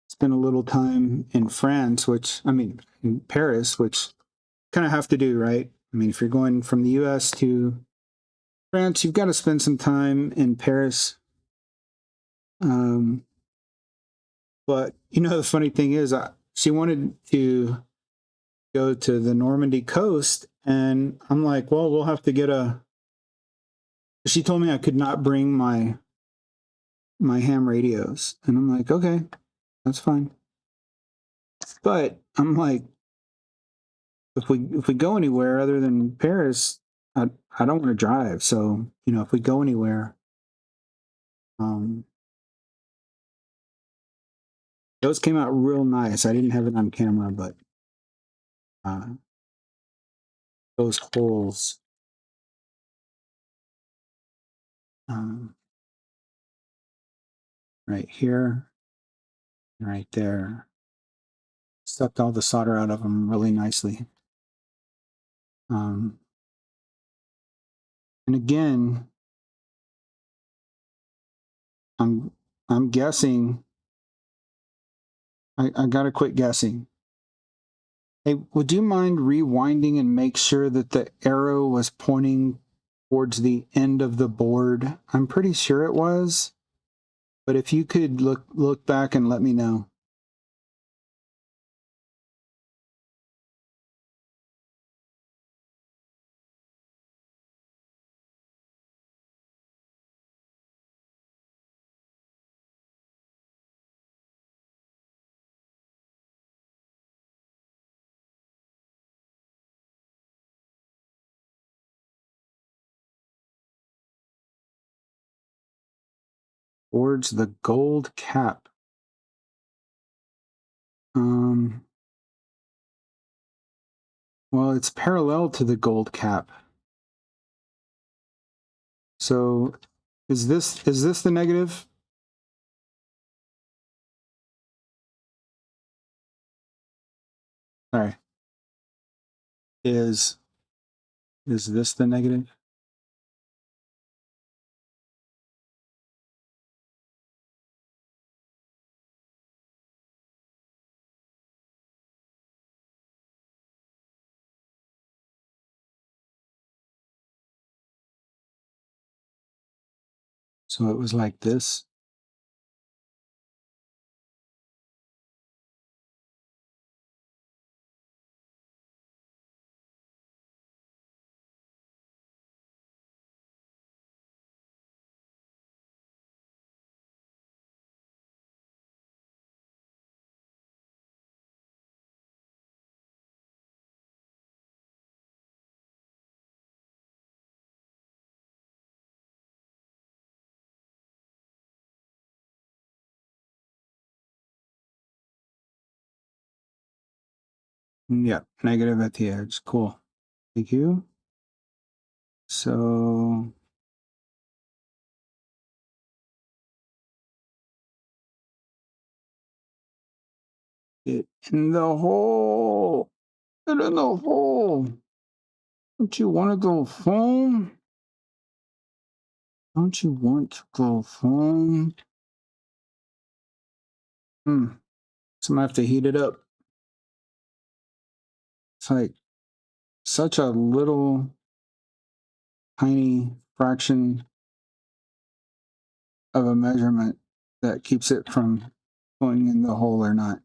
A: spent a little time in France, in Paris, which kind of have to do, right? I mean, if you're going from the US to France, you've got to spend some time in Paris. But the funny thing is, she wanted to go to the Normandy coast, and I'm like, well, we'll have to get a. She told me I could not bring my ham radios, and I'm like, okay, that's fine. But I'm like, if we go anywhere other than Paris, I don't want to drive. So if we go anywhere, those came out real nice. I didn't have it on camera, but those holes. Right here, right there. Sucked all the solder out of them really nicely. And again, I'm guessing. I gotta quit guessing. Hey, would you mind rewinding and make sure that the arrow was pointing towards the end of the board? I'm pretty sure it was, but if you could look back and let me know. Towards the gold cap. Well, it's parallel to the gold cap. So is this the negative? Sorry. Is this the negative? So it was like this. Yep, negative at the edge. Cool. Thank you. So get in the hole. Get in the hole. Don't you want to go home? Don't you want to go home? So I'm gonna have to heat it up. It's like such a little tiny fraction of a measurement that keeps it from going in the hole or not.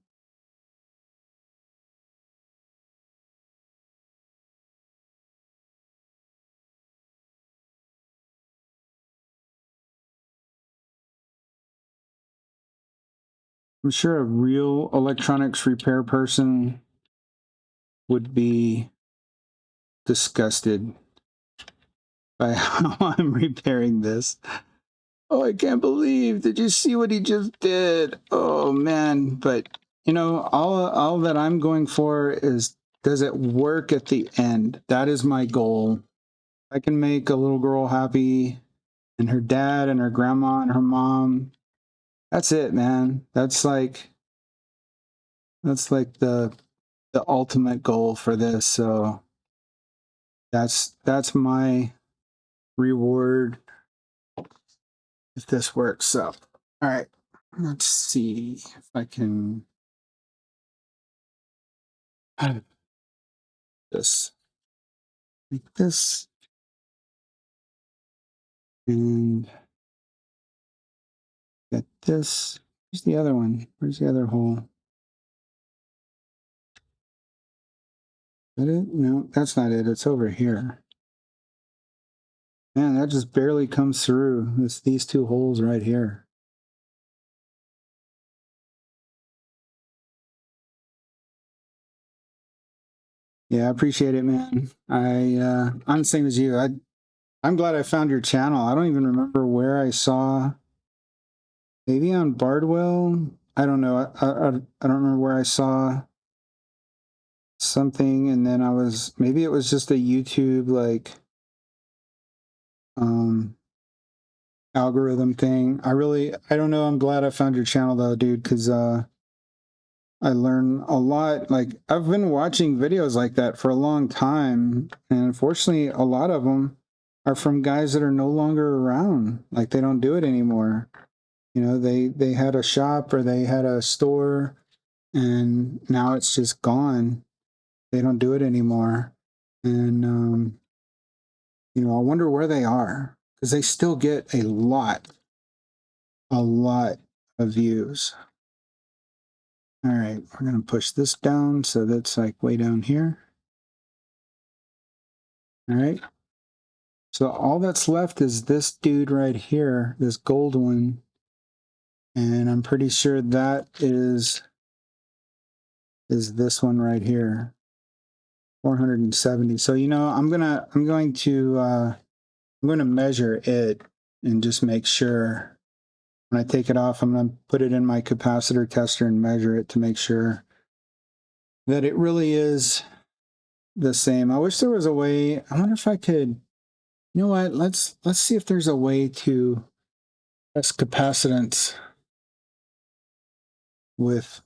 A: I'm sure a real electronics repair person would be disgusted by how I'm repairing this. Oh, I can't believe, did you see what he just did? Oh man, but you know, all that I'm going for is, does it work at the end? That is my goal. I can make a little girl happy and her dad and her grandma and her mom. That's it, man. That's like the ultimate goal for this. So that's my reward if this works. So, all right, let's see if I can have this like this and get this. Where's the other one? Where's the other hole? Is that it? No, that's not it. It's over here. Man, that just barely comes through. It's these two holes right here. Yeah, I appreciate it, man. I'm the same as you. I'm glad I found your channel. I don't even remember where I saw. Maybe on Bardwell. I don't know. I don't remember where I saw something, and then maybe it was just a YouTube like algorithm thing. I don't know. I'm glad I found your channel though, dude, because I learn a lot. Like, I've been watching videos like that for a long time, and unfortunately a lot of them are from guys that are no longer around. Like, they don't do it anymore. You know, they had a shop or they had a store and now it's just gone. They don't do it anymore. And you know, I wonder where they are, because they still get a lot of views. All right, we're going to push this down so that's like way down here. All right. So all that's left is this dude right here, this gold one. And I'm pretty sure that is this one right here. 470. So, you know, I'm going to measure it and just make sure. When I take it off, I'm going to put it in my capacitor tester and measure it to make sure that it really is the same. I wish there was a way. I wonder if I could, you know what? Let's see if there's a way to test capacitance with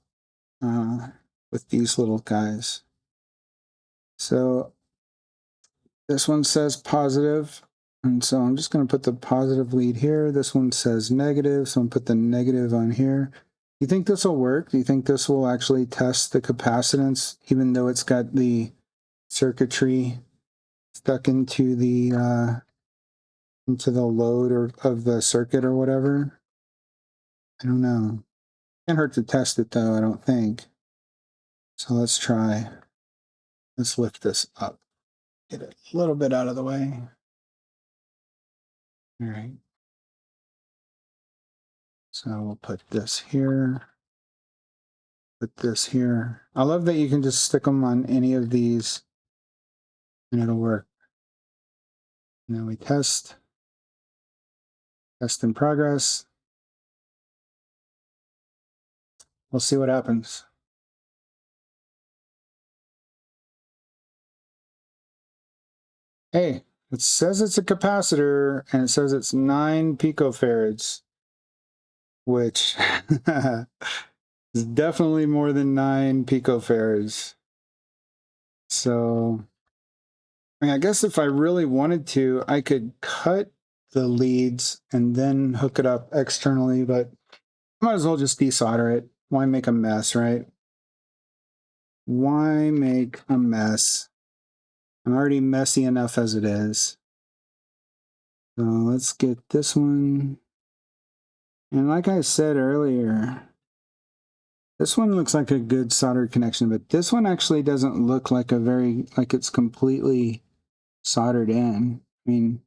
A: these little guys. So this one says positive, and so I'm just going to put the positive lead here. This one says negative, so I'm going to put the negative on here. Do you think this will work? Do you think this will actually test the capacitance, even though it's got the circuitry stuck into the load or of the circuit or whatever? I don't know. Can't hurt to test it though, I don't think. So let's try. Let's lift this up. Get it a little bit out of the way. All right. So we'll put this here. Put this here. I love that you can just stick them on any of these and it'll work. And then we test. Test in progress. We'll see what happens. Hey, it says it's a capacitor and it says it's 9 picofarads, which is definitely more than 9 picofarads. So, I mean, I guess if I really wanted to, I could cut the leads and then hook it up externally, but I might as well just desolder it. Why make a mess, right? Why make a mess? I'm already messy enough as it is. So let's get this one. And like I said earlier, this one looks like a good soldered connection, but this one actually doesn't look like like it's completely soldered in. I mean,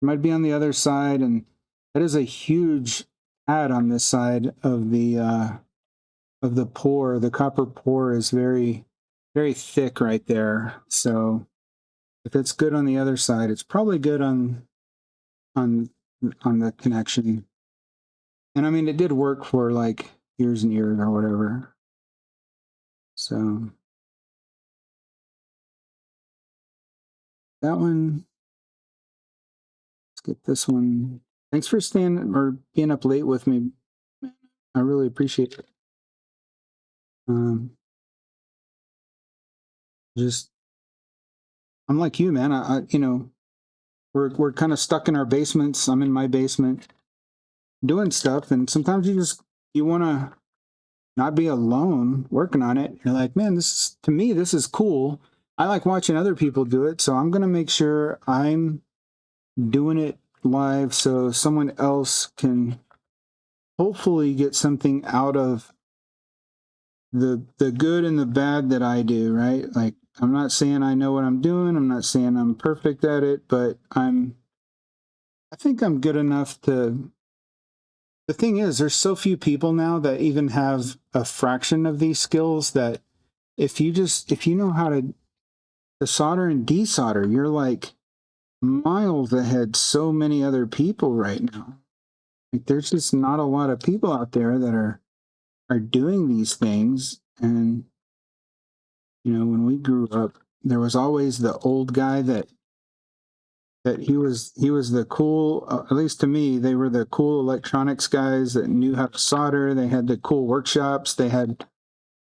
A: it might be on the other side, and that is a huge pad on this side of the pore. The copper pore is very, very thick right there. So if it's good on the other side, it's probably good on the connection. And I mean, it did work for like years and years or whatever. So that one, let's get this one. Thanks for staying or being up late with me. I really appreciate it. Just, I'm like you, man. You know, we're kind of stuck in our basements. I'm in my basement doing stuff, and sometimes you want to not be alone working on it. You're like, man, to me, this is cool. I like watching other people do it, so I'm gonna make sure I'm doing it live so someone else can hopefully get something out of the good and the bad that I do, right? Like, I'm not saying I know what I'm doing. I'm not saying I'm perfect at it, but I think I'm good enough to. The thing is, there's so few people now that even have a fraction of these skills that if you know how to solder and desolder, you're like miles ahead so many other people right now. Like, there's just not a lot of people out there that are doing these things. And you know, when we grew up, there was always the old guy that he was the cool, at least to me, they were the cool electronics guys that knew how to solder. They had the cool workshops. They had,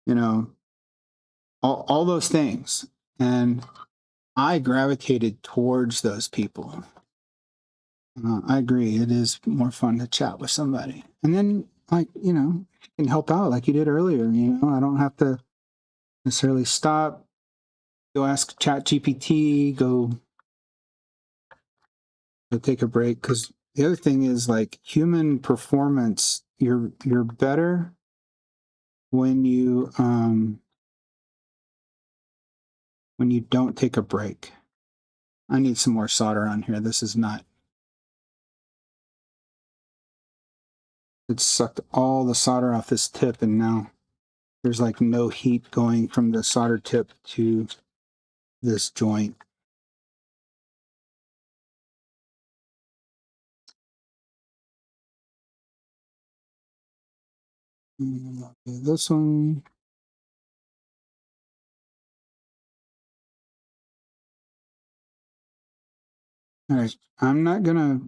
A: you know, all those things. And I gravitated towards those people. I agree. It is more fun to chat with somebody. And then, like, you know, you can help out like you did earlier. You know, I don't have to necessarily stop, go ask ChatGPT, go take a break. Because the other thing is, like, human performance, you're better when you don't take a break. I need some more solder on here. This is not. It sucked all the solder off this tip, and now there's like no heat going from the solder tip to this joint. Okay, this one. All right, I'm not gonna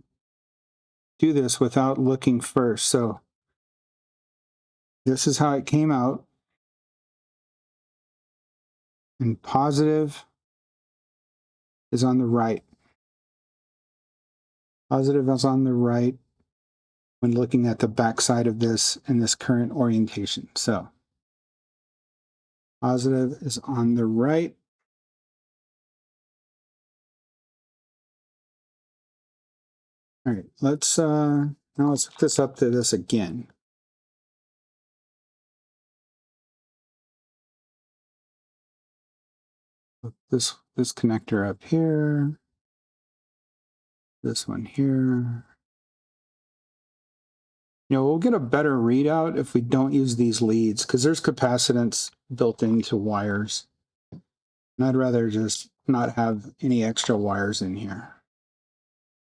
A: do this without looking first. So this is how it came out. And positive is on the right. Positive is on the right when looking at the back side of this in this current orientation. So positive is on the right. All right, now let's hook this up to this again. Put this connector up here. This one here. You know, we'll get a better readout if we don't use these leads because there's capacitance built into wires. And I'd rather just not have any extra wires in here.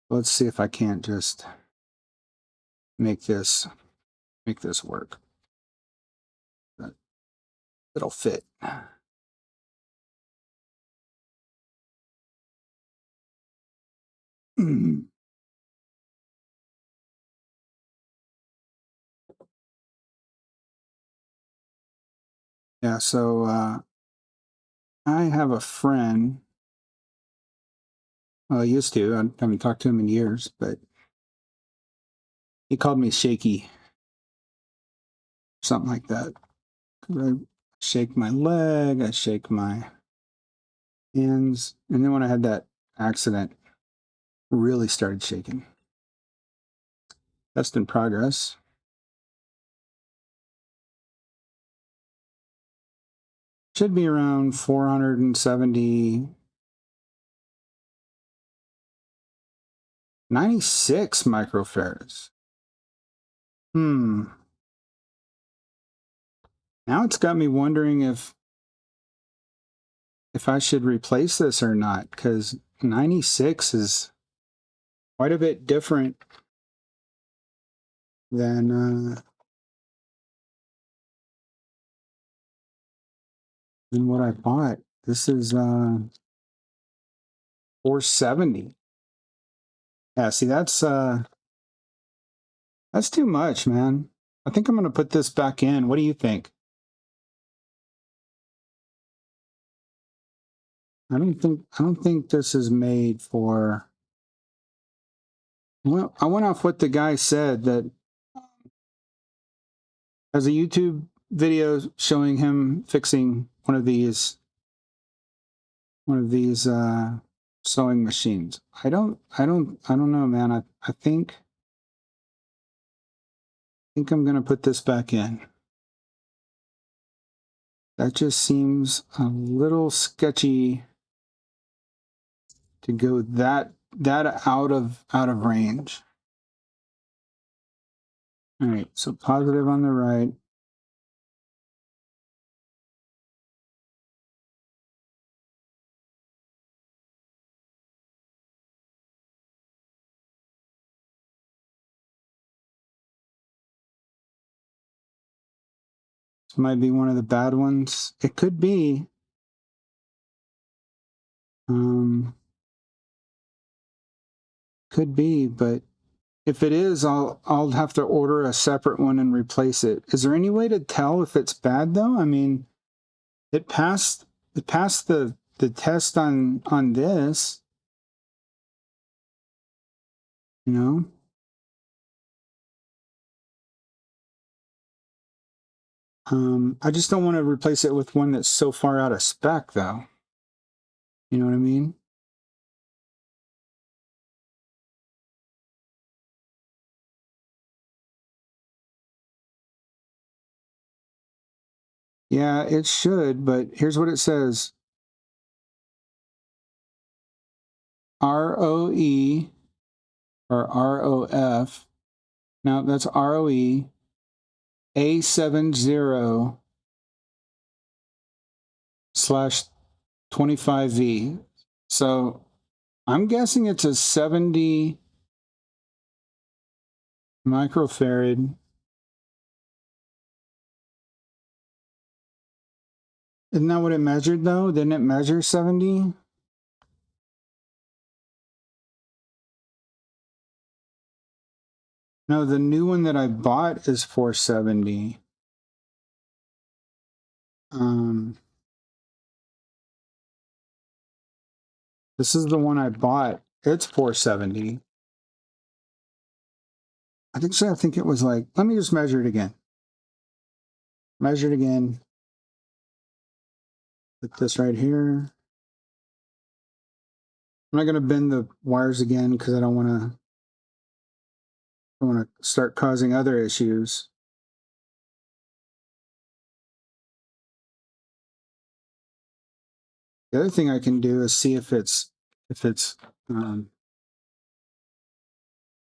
A: Let's see if I can't just make this work. It'll fit. Yeah, so I have a friend. Well, I used to. I haven't talked to him in years, but he called me shaky, something like that. 'Cause I shake my leg, I shake my hands, and then when I had that accident, really started shaking. Test in progress. Should be around 470, 96 microfarads. Now it's got me wondering if I should replace this or not, because 96 is quite a bit different than what I bought. This is 470. Yeah, see that's too much, man. I think I'm gonna put this back in. What do you think? I don't think this is made for. Well, I went off what the guy said, that as a YouTube video showing him fixing one of these sewing machines. I don't know, man. I think I'm gonna put this back in. That just seems a little sketchy to go that out of range. All right, so positive on the right. This might be one of the bad ones. It could be. Could be, but if it is, I'll have to order a separate one and replace it. Is there any way to tell if it's bad though? I mean, it passed the test on this, you know? I just don't want to replace it with one that's so far out of spec though. You know what I mean? Yeah, it should, but here's what it says. ROE or ROF. Now that's ROE A70 / 25V. So I'm guessing it's a 70 microfarad. Isn't that what it measured though? Didn't it measure 70? No, the new one that I bought is 470. This is the one I bought. It's 470. I think it was like, let me just measure it again. Measure it again. Put this right here. I'm not going to bend the wires again because I don't want to start causing other issues. The other thing I can do is see if it's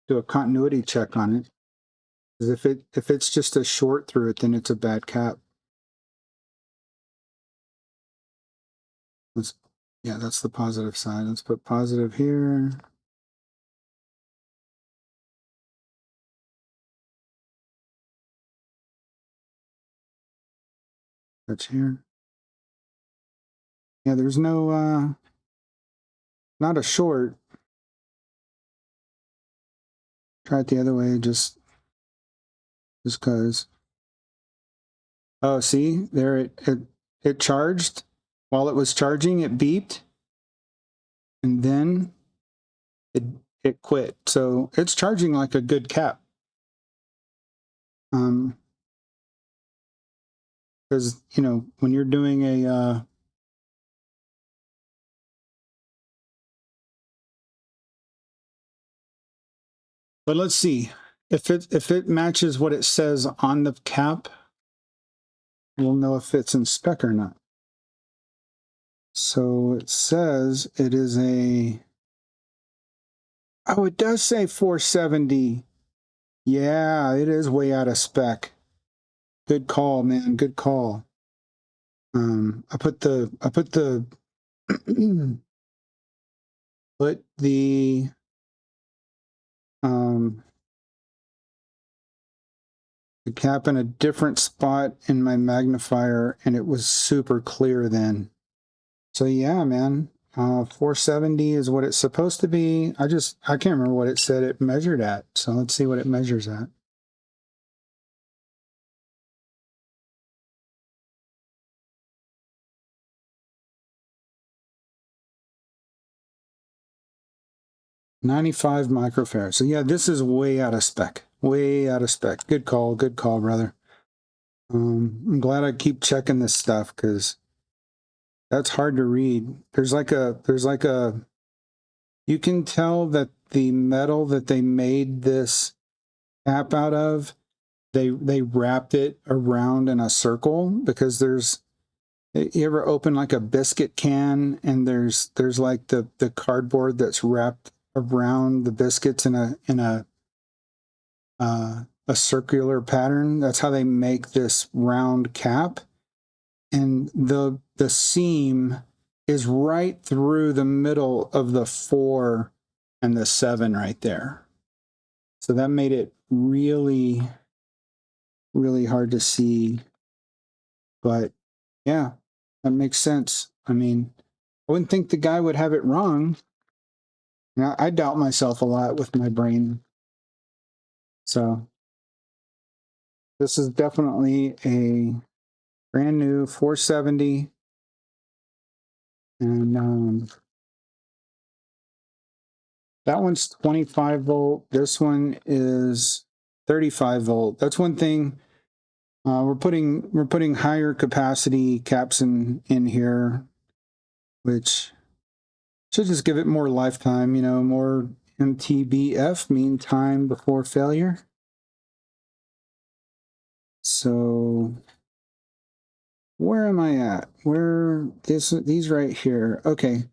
A: do a continuity check on it. Because if it's just a short through it, then it's a bad cap. Yeah, that's the positive side. Let's put positive here. Touch here. Yeah, there's no not a short. Try it the other way, just cause. Oh, see, there it charged. While it was charging, it beeped, and then it quit. So it's charging like a good cap. Because when you're doing a but let's see if it matches what it says on the cap, we'll know if it's in spec or not. So it says it is it does say 470. Yeah, it is way out of spec. Good call, man. Good call. I put the put the cap in a different spot in my magnifier, and it was super clear then. So yeah, man, 470 is what it's supposed to be. I can't remember what it said it measured at. So let's see what it measures at. $95 microfarad. So yeah, this is way out of spec. Way out of spec. Good call, brother. I'm glad I keep checking this stuff because that's hard to read. There's like a you can tell that the metal that they made this cap out of, they wrapped it around in a circle, because you ever open like a biscuit can and there's like the cardboard that's wrapped around the biscuits in a circular pattern. That's how they make this round cap, and the seam is right through the middle of the 4 and the 7 right there. So that made it really, really hard to see. But yeah, that makes sense. I mean, I wouldn't think the guy would have it wrong. Now, I doubt myself a lot with my brain. So this is definitely a brand new 470. And that one's 25 volt. This one is 35 volt. That's one thing. We're putting higher capacity caps in here, which should just give it more lifetime, more MTBF, mean time before failure. So where am I at? These right here. Okay.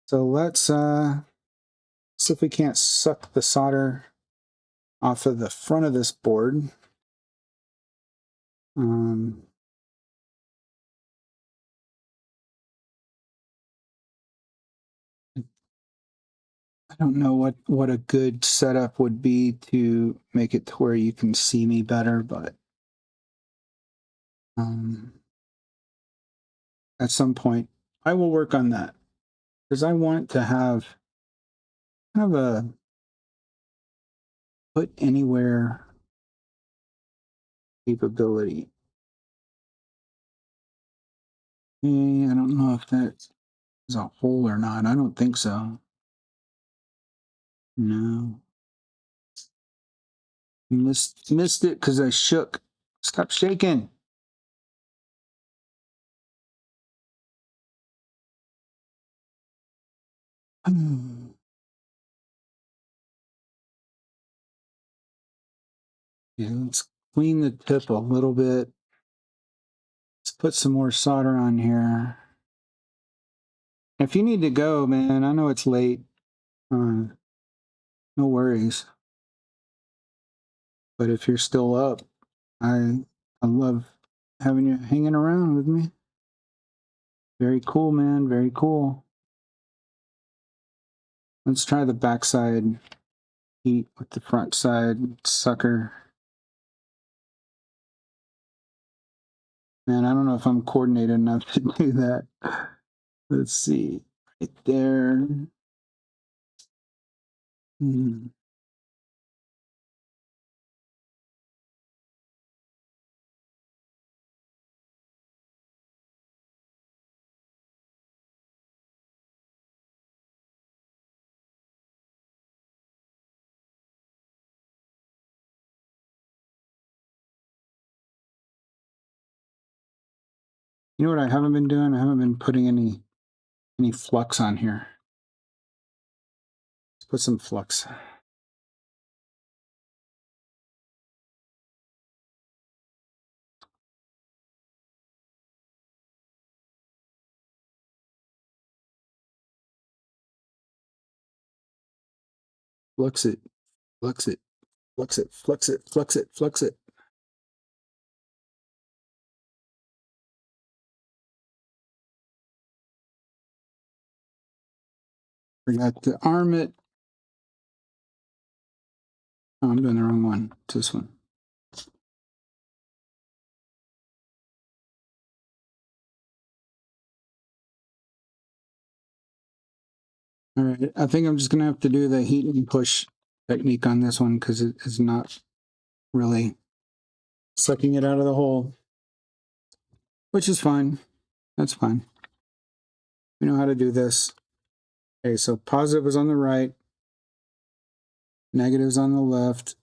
A: So let's see if we can't suck the solder off of the front of this board. I don't know what a good setup would be to make it to where you can see me better, but at some point I will work on that, because I want to have a put anywhere capability. I don't know if that is a hole or not. I don't think so. No. Missed it because I shook. Stop shaking. Yeah, let's clean the tip a little bit. Let's put some more solder on here. If you need to go, man, I know it's late. No worries. But if you're still up, I love having you hanging around with me. Very cool, man. Very cool. Let's try the backside heat with the front side sucker. Man, I don't know if I'm coordinated enough to do that. Let's see. Right there. You know what I haven't been doing? I haven't been putting any flux on here. Let's put some flux. Flux it, flux it, flux it, flux it, flux it, flux it. Forgot to arm it. Oh, I'm doing the wrong one. It's this one. All right, I think I'm just gonna have to do the heat and push technique on this one because it is not really sucking it out of the hole, which is fine. That's fine. We know how to do this. Okay, so positive is on the right, negative is on the left.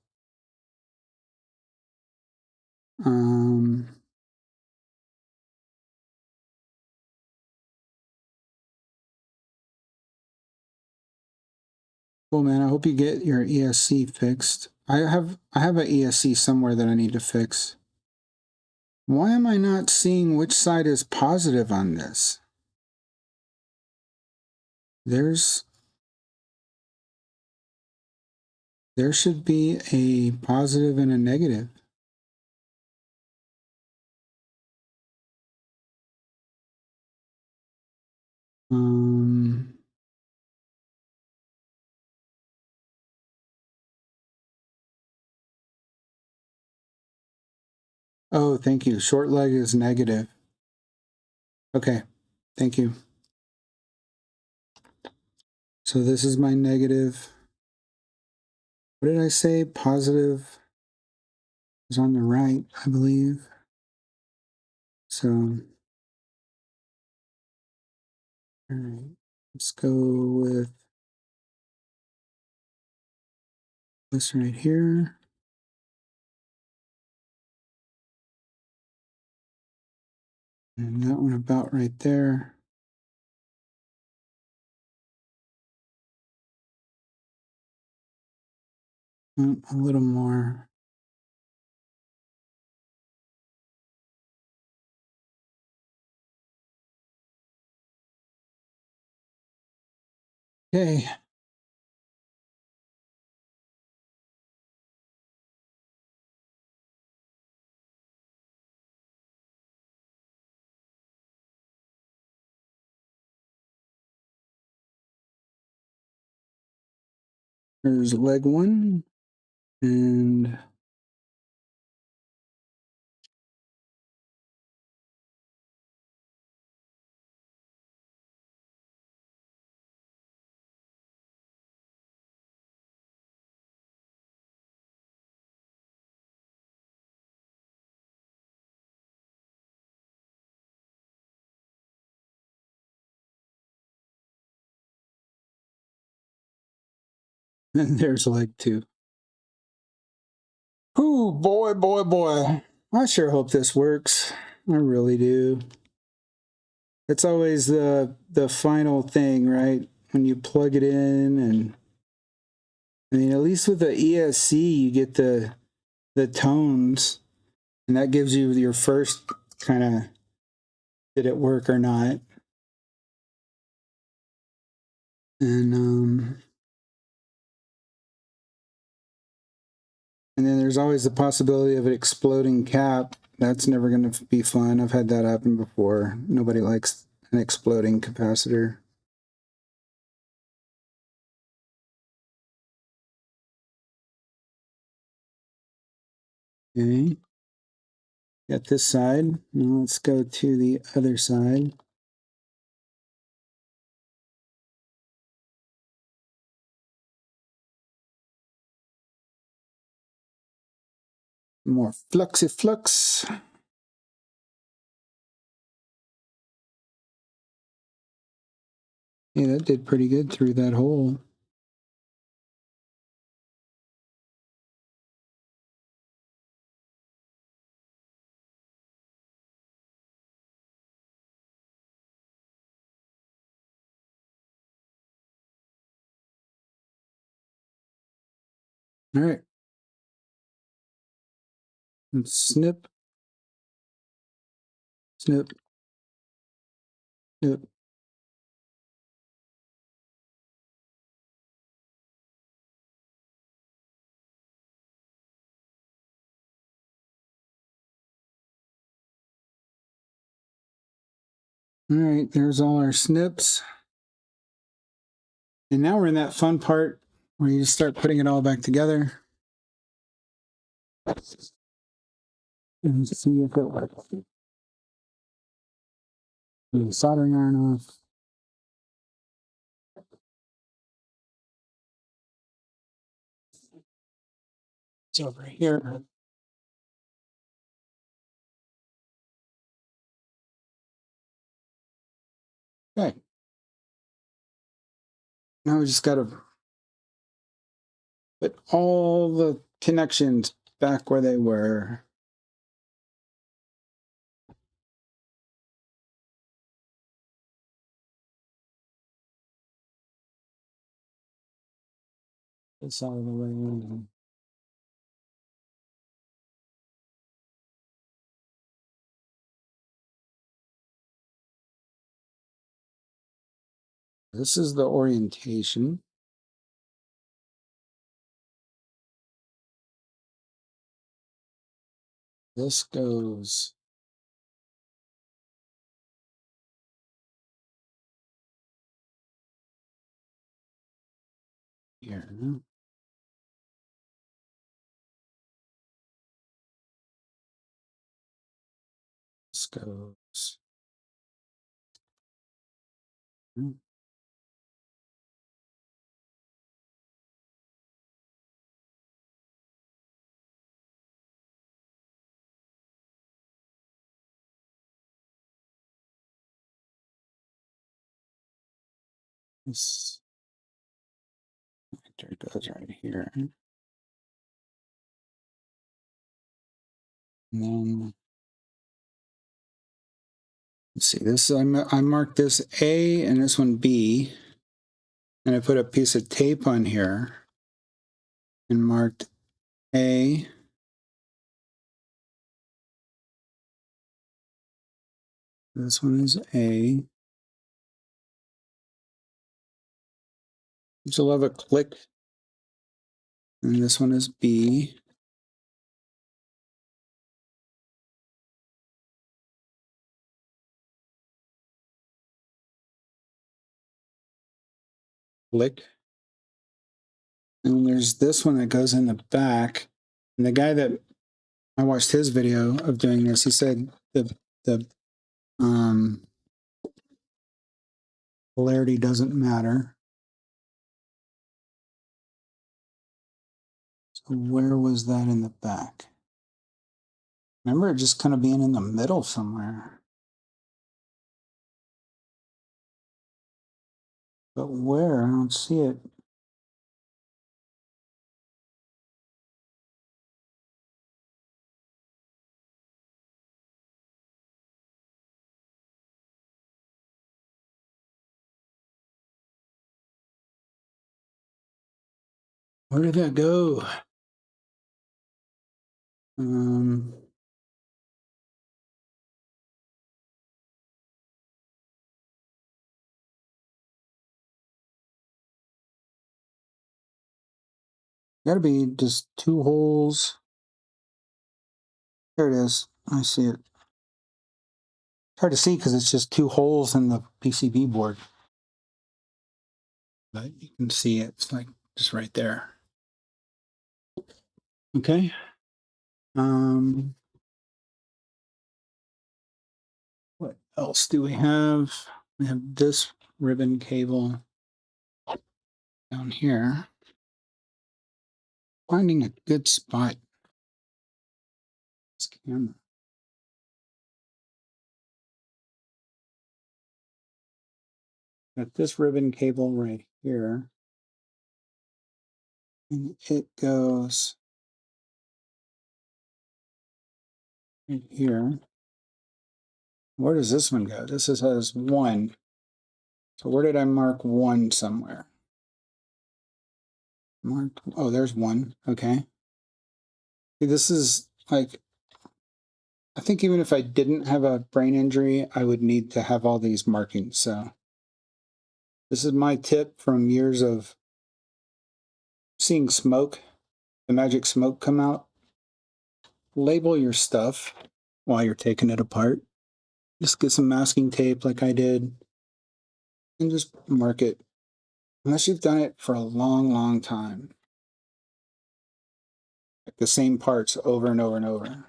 A: Cool, man. I hope you get your ESC fixed. I have an ESC somewhere that I need to fix. Why am I not seeing which side is positive on this? There should be a positive and a negative. Oh, thank you. Short leg is negative. Okay, thank you. So this is my negative. What did I say? Positive is on the right, I believe. So, all right, let's go with this right here. And that one about right there. A little more. Okay. There's leg one. And then there's leg two. Oh, boy, boy, boy. I sure hope this works. I really do. It's always the final thing, right? When you plug it in, and I mean, at least with the ESC, you get the tones, and that gives you your first kind of, did it work or not? And then there's always the possibility of an exploding cap. That's never going to be fun. I've had that happen before. Nobody likes an exploding capacitor. Okay. Got this side. Now let's go to the other side. More fluxy flux. Yeah, that did pretty good through that hole. All right. And snip. Snip. Snip. All right, there's all our snips. And now we're in that fun part where you just start putting it all back together. And see if it works. The soldering iron off. It's over here. Okay. Now we just got to put all the connections back where they were. This out of the way. This is the orientation. This goes here. This goes. This connector goes right here. And then let's see, this I marked this A and this one B. And I put a piece of tape on here and marked A. This one is A. So we'll have a click. And this one is B. Click. And there's this one that goes in the back. And the guy that I watched his video of doing this, he said the polarity doesn't matter. So where was that in the back? Remember it just kind of being in the middle somewhere. But where? I don't see it. Where did that go? Gotta be just two holes. There it is. I see it. It's hard to see because it's just two holes in the PCB board. But you can see it. It's like just right there. Okay. What else do we have? We have this ribbon cable down here. Finding a good spot. This camera. Got this ribbon cable right here. And it goes right here. Where does this one go? This has 1. So where did I mark 1 somewhere? Mark. Oh, there's one. Okay. This is like, I think even if I didn't have a brain injury, I would need to have all these markings. So this is my tip from years of seeing smoke, the magic smoke come out. Label your stuff while you're taking it apart. Just get some masking tape like I did and just mark it. Unless you've done it for a long, long time. Like the same parts over and over and over.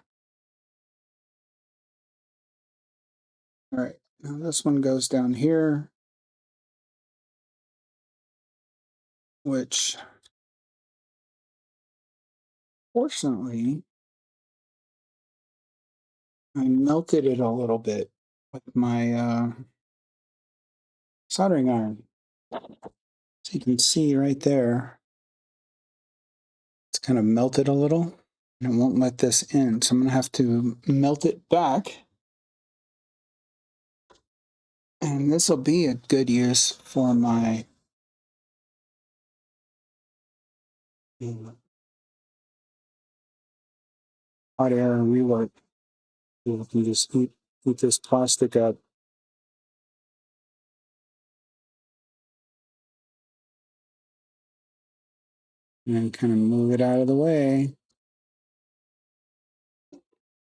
A: All right, now this one goes down here, which fortunately I melted it a little bit with my soldering iron. So you can see right there, it's kind of melted a little and it won't let this in. So I'm gonna have to melt it back. And this will be a good use for my hot air rework. You can just heat this plastic up. And then kind of move it out of the way.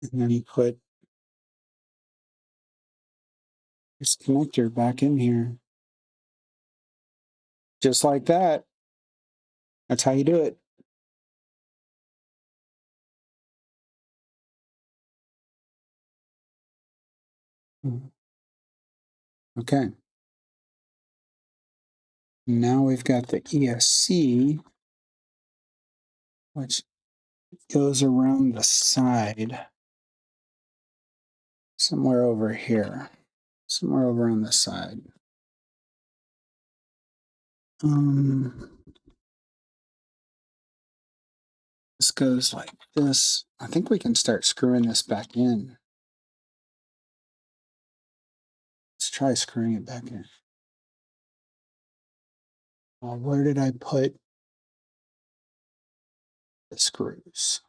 A: And then you put this connector back in here. Just like that. That's how you do it. Okay. Now we've got the ESC, which goes around the side. Somewhere over here. Somewhere over on the side. This goes like this. I think we can start screwing this back in. Let's try screwing it back in. Where did I put the screws?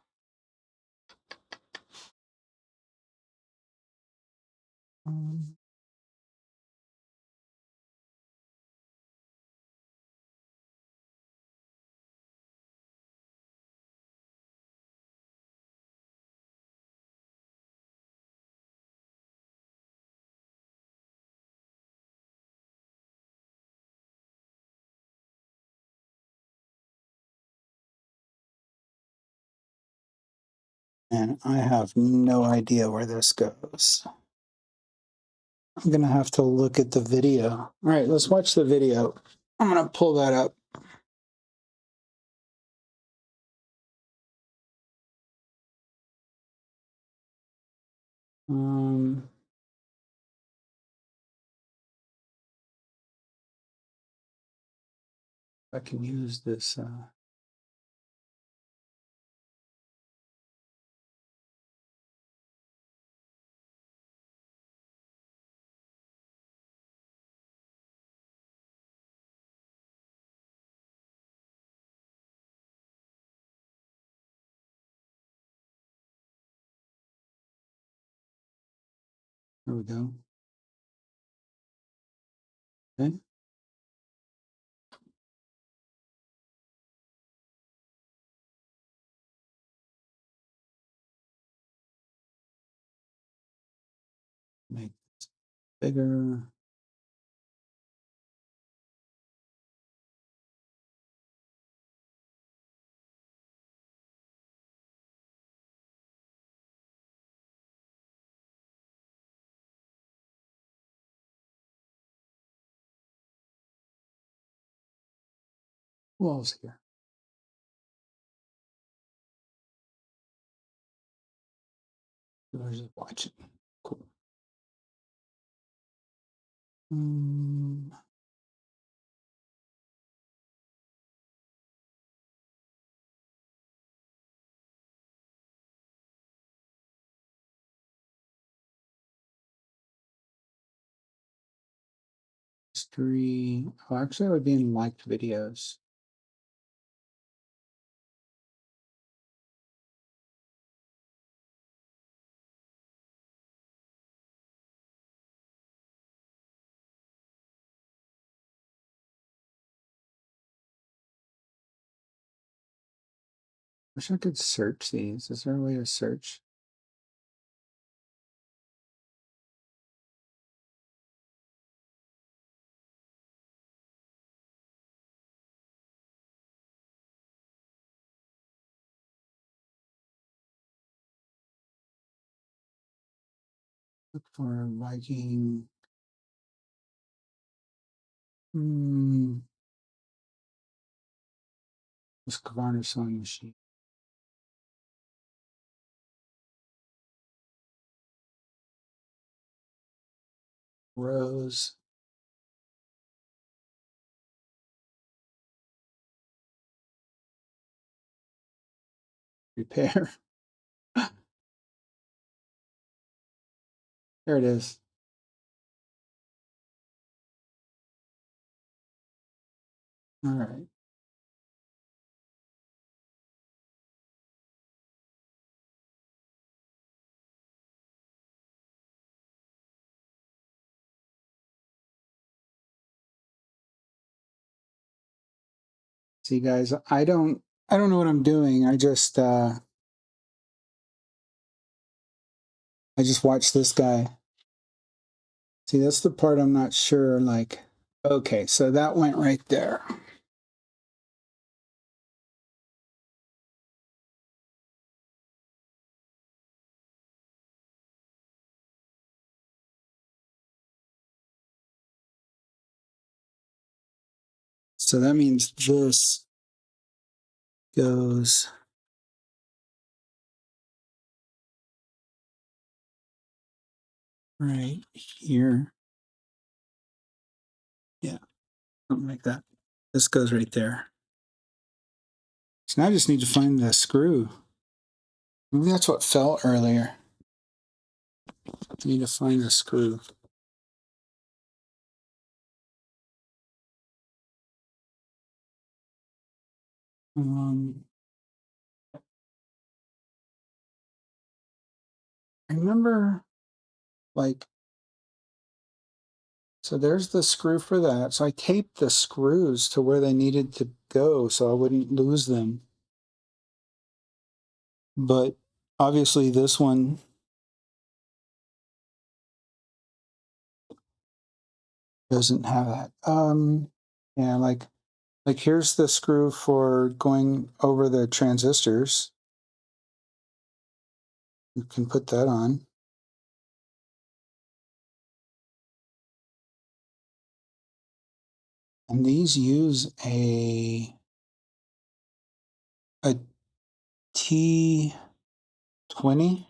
A: And I have no idea where this goes. I'm gonna have to look at the video. All right, let's watch the video. I'm gonna pull that up. I can use this. There we go. Okay. Make this bigger. Who else here? Who's watching? Cool. History. Oh, actually, I would be in liked videos. Wish I could search these. Is there a way to search? Look for Viking. This Kvarner sewing machine. Rose. Repair. There it is. All right. See, guys, I don't know what I'm doing. I just watched this guy. See, that's the part I'm not sure, like, okay, so that went right there. So that means this goes right here. Yeah, something like that. This goes right there. So now I just need to find the screw. Maybe that's what fell earlier. I need to find the screw. I remember, like, so there's the screw for that. So I taped the screws to where they needed to go so I wouldn't lose them. But obviously this one doesn't have that. Yeah, like here's the screw for going over the transistors. You can put that on. And these use a T20.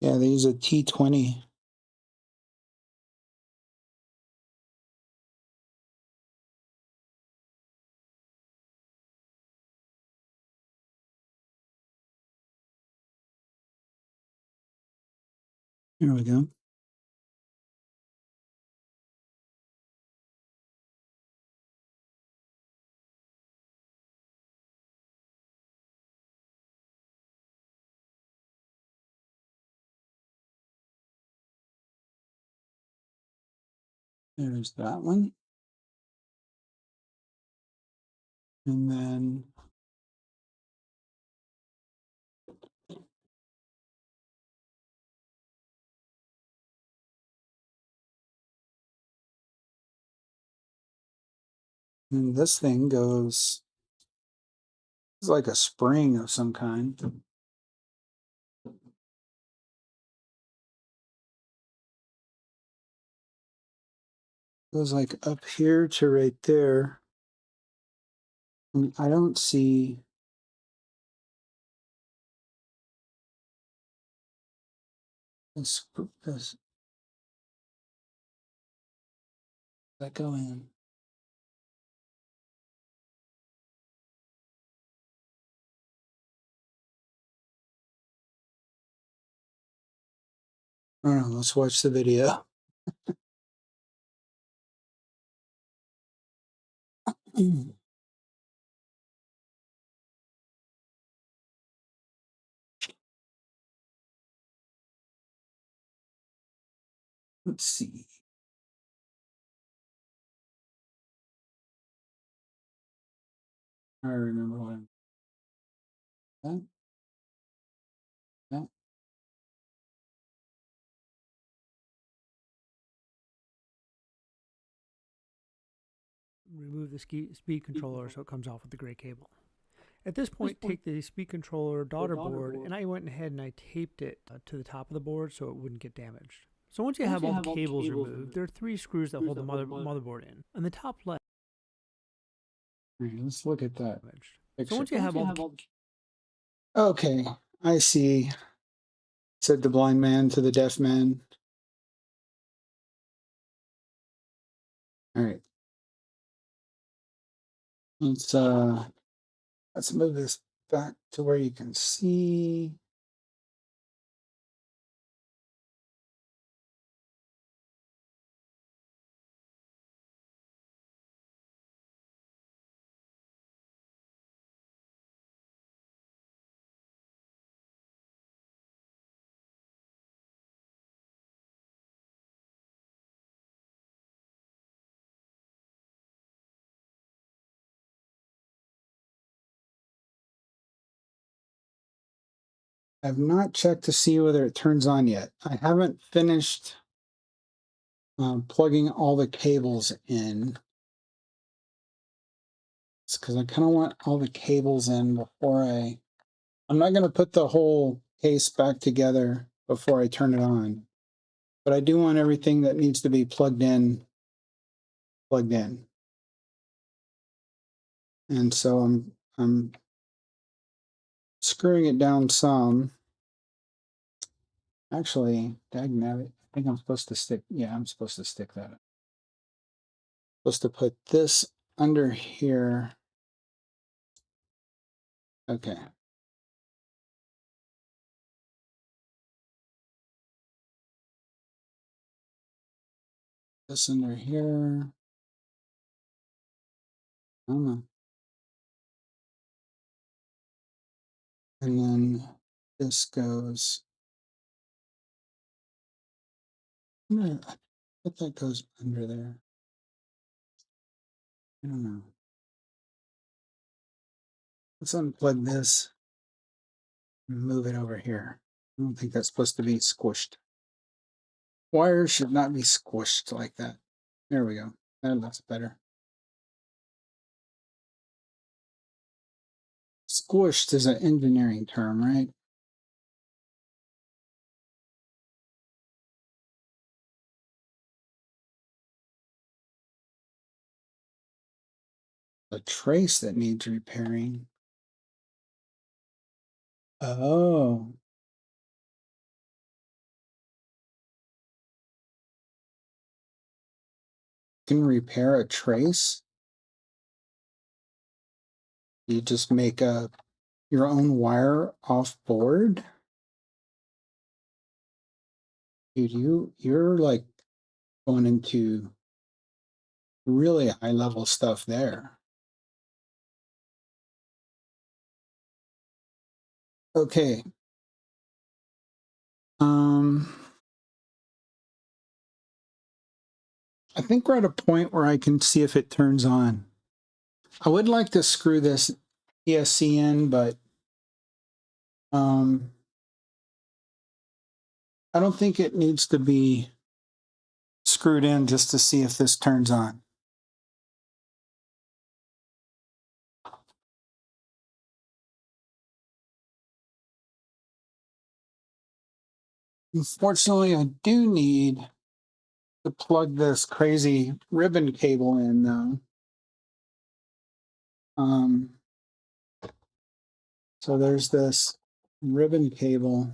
A: Yeah, they use a T20. Here we go. There's that one. And then this thing goes, it's like a spring of some kind. Goes like up here to right there. And I don't see this. Does that go in? I don't know. Let's watch the video. Let's see. I remember one. That. That.
C: Remove the speed controller so it comes off with the gray cable. At this point, take the speed controller daughter board, and I went ahead and I taped it to the top of the board so it wouldn't get damaged. So once you have all the cables removed, there are 3 screws that hold the motherboard in. On the top left,
A: All right, let's look at that.
C: so once you have all the
A: Okay, I see. Said the blind man to the deaf man. All right. Let's move this back to where you can see. I've not checked to see whether it turns on yet. I haven't finished plugging all the cables in. It's because I kind of want all the cables in before I'm not going to put the whole case back together before I turn it on. But I do want everything that needs to be plugged in. And so I'm screwing it down some. Actually, dagnabbit, I think I'm supposed to stick, yeah, I'm supposed to stick that. Supposed to put this under here. Okay. This under here. I don't know. And then this goes. I bet that goes under there. I don't know. Let's unplug this and move it over here. I don't think that's supposed to be squished. Wires should not be squished like that. There we go. That looks better. Squished is an engineering term, right? A trace that needs repairing. Oh. Can repair a trace? You just make your own wire off board? Dude, you're like going into really high level stuff there. Okay. I think we're at a point where I can see if it turns on. I would like to screw this ESC in, but I don't think it needs to be screwed in just to see if this turns on. Unfortunately, I do need to plug this crazy ribbon cable in though. So there's this ribbon cable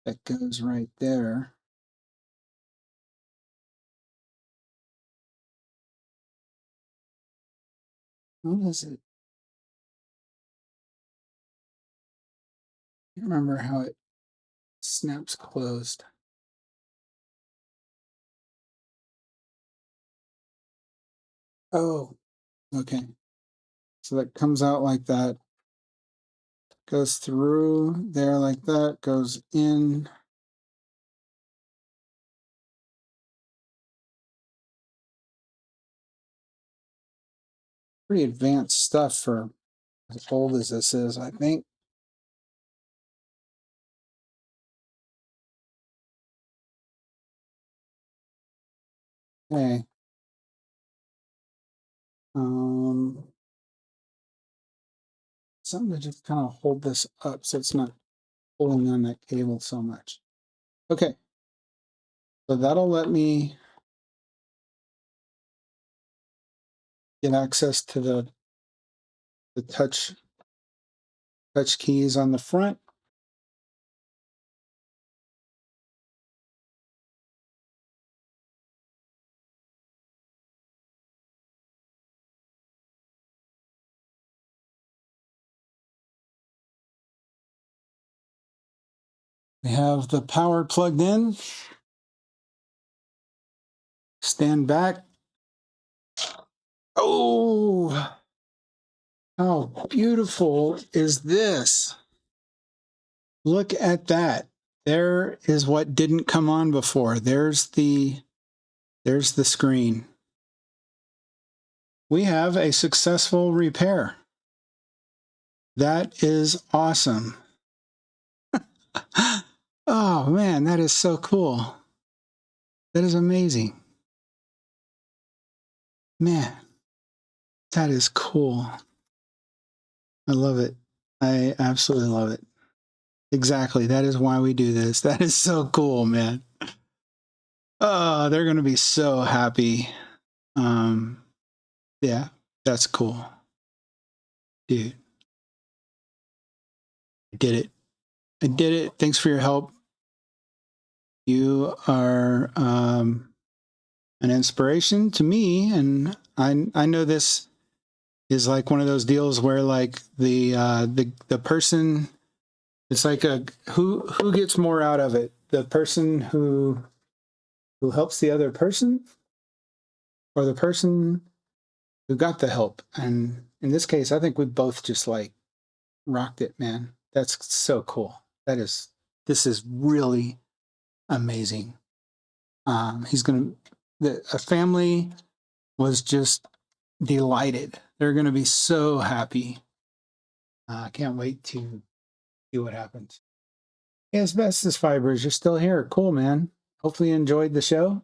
A: that goes right there. What is it? I can't remember how it snaps closed. Oh, okay. So that comes out like that. Goes through there like that, goes in. Pretty advanced stuff for as old as this is, I think. Okay. Something to just kind of hold this up so it's not pulling on that cable so much. Okay. So that'll let me get access to the touch keys on the front. We have the power plugged in. Stand back. Oh, how beautiful is this? Look at that. There is what didn't come on before. There's the screen. We have a successful repair. That is awesome. Oh man, that is so cool. That is amazing. Man, that is cool. I love it. I absolutely love it. Exactly. That is why we do this. That is so cool, man. Oh, they're going to be so happy. Yeah, that's cool. Dude. I did it. I did it. Thanks for your help. You are an inspiration to me, and I know this is like one of those deals where like the person, it's like who gets more out of it, the person who helps the other person, or the person who got the help. And in this case, I think we both just like rocked it, man. That's so cool. This is really amazing. A family was just delighted. They're going to be so happy. I can't wait to see what happens. Hey, Asbestos Fibers, you're still here. Cool, man. Hopefully you enjoyed the show.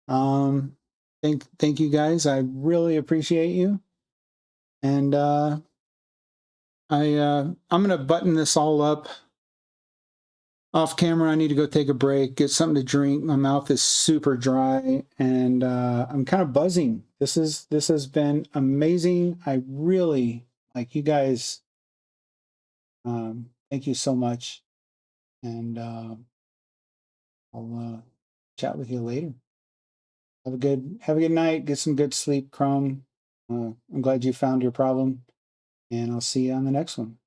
A: Thank you guys. I really appreciate you. And I'm gonna button this all up. Off camera, I need to go take a break, get something to drink. My mouth is super dry, and I'm kind of buzzing. This has been amazing. I really like you guys. Thank you so much, and I'll chat with you later. Have a good night. Get some good sleep, Chrome. I'm glad you found your problem, and I'll see you on the next one.